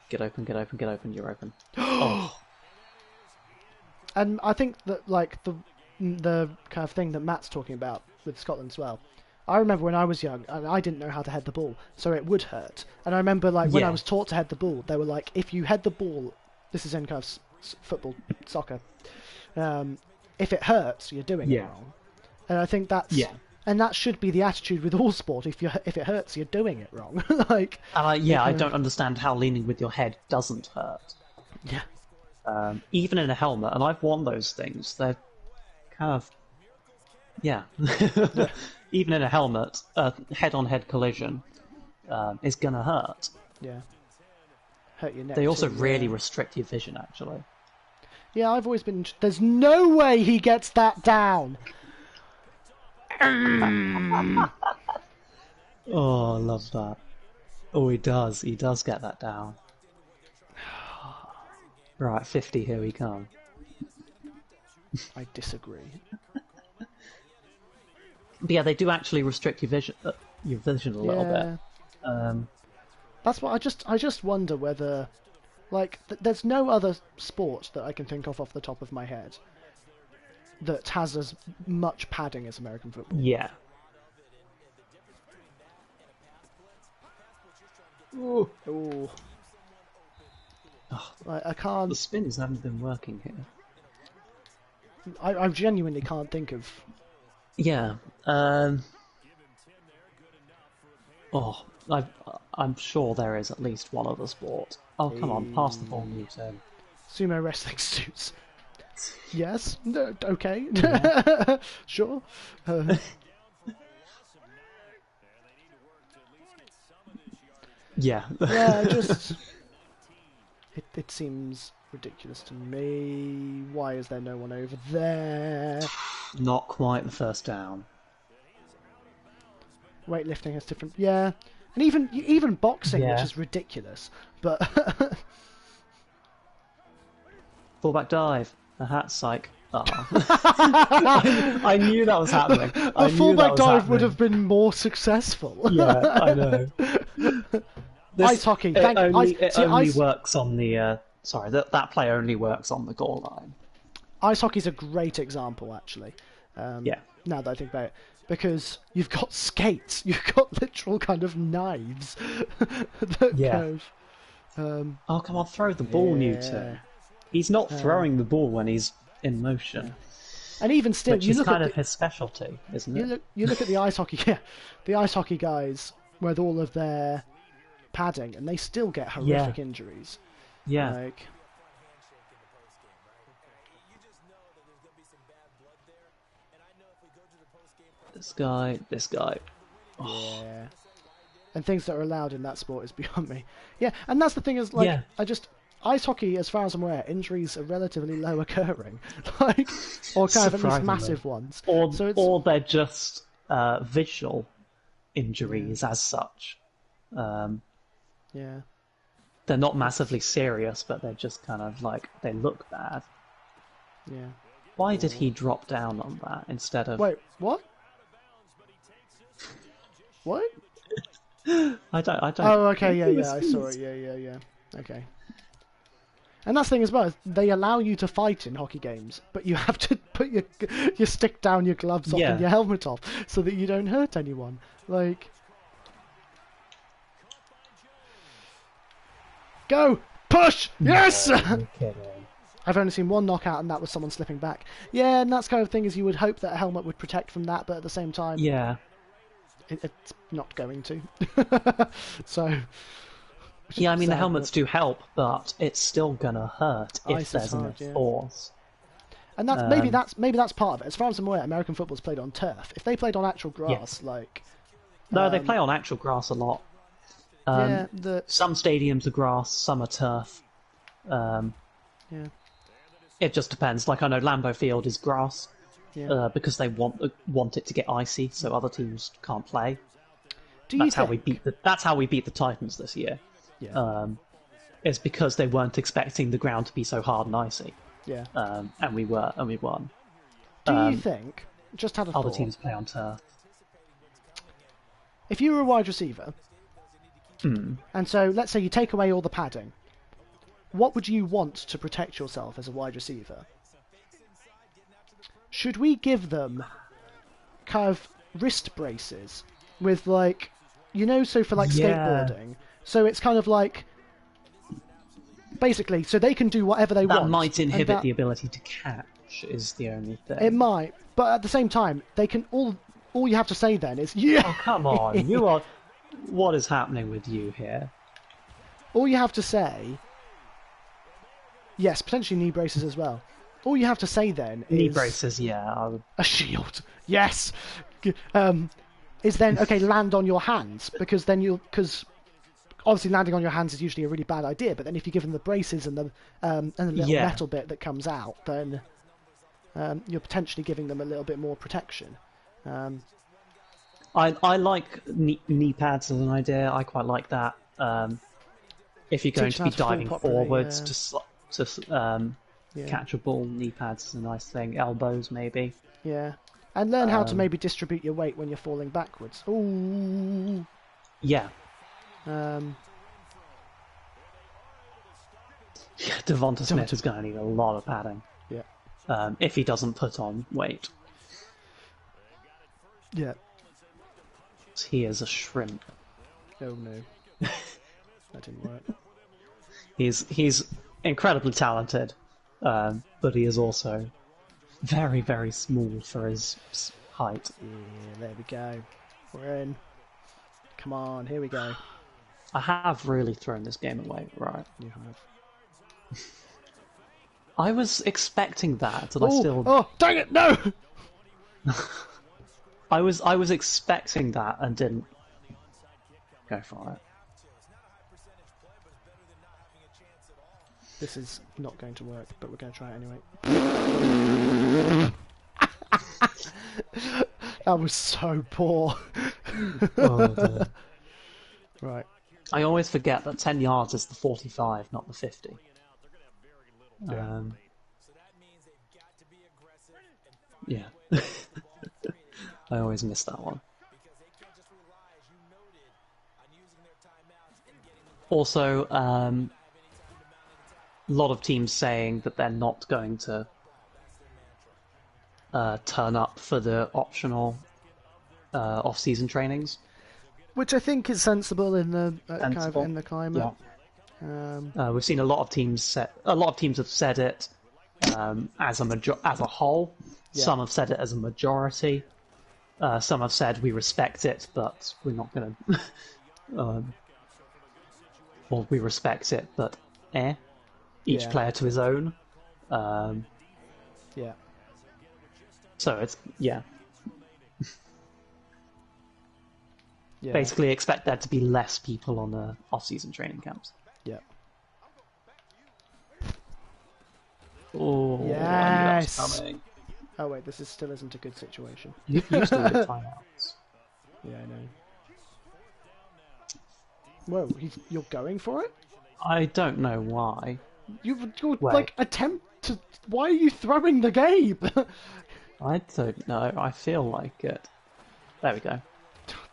Get open, you're open. Oh. And I think that, like, the kind of thing that Matt's talking about with Scotland as well. I remember when I was young, and I didn't know how to head the ball, so it would hurt. And I remember, like, when I was taught to head the ball, they were like, if you head the ball, this is in kind of football, soccer, if it hurts, you're doing it wrong. And I think that's And that should be the attitude with all sport. If it hurts, you're doing it wrong. Like, I don't understand how leaning with your head doesn't hurt. yeah, Even in a helmet, and I've worn those things. They're kind of, yeah. Even in a helmet, a head-on-head collision is gonna hurt. yeah. Hurt your neck. They also too, really yeah. restrict your vision, actually. Yeah, I've always been. There's no way he gets that down. Oh, I love that. Oh, he does. He does get that down. Right, 50, here we come. I disagree. But yeah, they do actually restrict your vision a little bit. That's what I just wonder whether, like, there's no other sport that I can think of off the top of my head that has as much padding as American football. Yeah. Ooh. I can't. The spins haven't been working here. I genuinely can't think of. Yeah. I'm sure there is at least one other sport. Oh, come on, pass the ball, Newton. Sumo wrestling suits. Yes. No, okay. Yeah. Sure. Yeah. Yeah, just it seems ridiculous to me. Why is there no one over there? Not quite the first down. Weightlifting has different, yeah, and even boxing, Yeah. which is ridiculous. But Fullback dive. A hat psych. Oh. I knew that was happening. a fullback dive would have been more successful. Yeah, I know. Ice hockey. It only Ice works on the. Sorry, that play only works on the goal line. Ice hockey's a great example, actually. Yeah. Now that I think about it, because you've got skates, you've got literal kind of knives that Yeah. go. Oh, come on, throw the ball, Newton. He's not throwing the ball when he's in motion. And even still, Which you is look kind at of his specialty, isn't it? you look at the ice hockey, the ice hockey guys with all of their padding, and they still get horrific injuries. Yeah. Like, This guy. yeah. And things that are allowed in that sport is beyond me. Yeah, and that's the thing is, like, Yeah. ice hockey, as far as I'm aware, injuries are relatively low occurring, like, or kind of at least Surprisingly. massive ones. Or, So it's, or they're just visual injuries as such. yeah. They're not massively serious, but they're just kind of like, they look bad. Yeah. Why did he drop down on that instead of... Wait, what? What? I don't. Oh, okay, yeah, He was- I saw it. Yeah. Okay. And that's the thing as well. They allow you to fight in hockey games, but you have to put your stick down, your gloves off, Yeah. and your helmet off, so that you don't hurt anyone. Like, go push, yes. No, you're kidding. I've only seen one knockout, and that was someone slipping back. Yeah, and that's kind of thing is you would hope that a helmet would protect from that, but at the same time, Yeah. it's not going to. So. Yeah, I mean, the sad, helmets do help, but it's still gonna hurt Ice if is there's hard, enough yeah. force. And that's maybe that's part of it. As far as I'm aware, American football's played on turf. If they played on actual grass, Yes. like No, they play on actual grass a lot. yeah, Some stadiums are grass, some are turf. yeah, It just depends. Like, I know Lambeau Field is grass yeah. because they want it to get icy, so other teams can't play. Do you That's how think? That's how we beat the Titans this year. Yeah, It's because they weren't expecting the ground to be so hard and icy, yeah. and we won. Do you think? Just had a Other thought. teams play on turf. If you were a wide receiver, and so let's say you take away all the padding, what would you want to protect yourself as a wide receiver? Should we give them kind of wrist braces with, like, so for like Yeah. skateboarding, so it's kind of like basically so they can do whatever they That want. might and inhibit the ability to catch. Is the only thing. It might, but at the same time, they can all all you have to say then is, yeah! Oh, come on. You are... What is happening with you here? All you have to say... Yes, potentially knee braces as well. All you have to say then is... Knee braces, yeah. A shield. Yes! Is then, okay, land on your hands, because then you'll... Because obviously landing on your hands is usually a really bad idea, but then if you give them the braces and the little metal bit that comes out, then you're potentially giving them a little bit more protection. I like knee pads as an idea. I quite like that. If you're going to be diving forwards to catch a ball, knee pads is a nice thing. Elbows, maybe. Yeah. And learn how to maybe distribute your weight when you're falling backwards. Ooh. Yeah. Devonta Smith is going to need a lot of padding. Yeah. If he doesn't put on weight. Yeah. He is a shrimp. Oh no. That didn't work. He's incredibly talented, but he is also very, very small for his height. Yeah, there we go. We're in. Come on, here we go. I have really thrown this game away, right? You have. I was expecting that, and I still... Oh, dang it, no! I was expecting that and didn't go for it. This is not going to work, but we're going to try it anyway. That was so poor. Oh, dear. Right. I always forget that 10 yards is the 45, not the 50. Yeah. I always miss that one. Also, a lot of teams saying that they're not going to turn up for the optional off-season trainings, which I think is sensible in the kind of in the climate. Yeah. We've seen a lot of teams have said it as a whole. Yeah. Some have said it as a majority. Some have said we respect it, but we're not going to. Well, we respect it, but each player to his own. Yeah. So it's Yeah. basically expect there to be less people on the off-season training camps. Yeah. Oh, yes. I knew that was coming. Oh wait, this still isn't a good situation. You still get timeouts. Yeah, I know. Whoa, you're going for it? I don't know why. You're like attempt to. Why are you throwing the game? I don't know. I feel like it. There we go.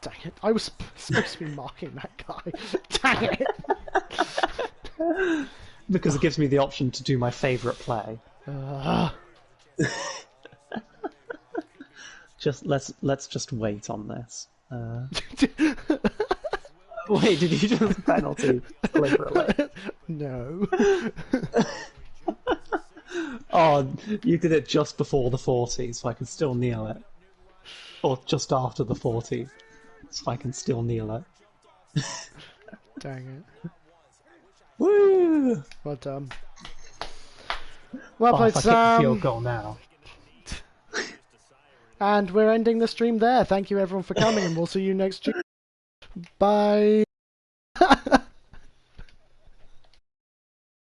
Dang it! I was supposed to be marking that guy. Dang it! Because it gives me the option to do my favourite play. Let's just wait on this. Wait, did you just penalty deliberately? No. Oh, you did it just before the 40, so I can still kneel it. Or just after the 40, so I can still kneel it. Dang it. Woo! Well done. Well played, If I kick the Sam. field goal now. And we're ending the stream there. Thank you everyone for coming, and we'll see you next Tuesday. Bye.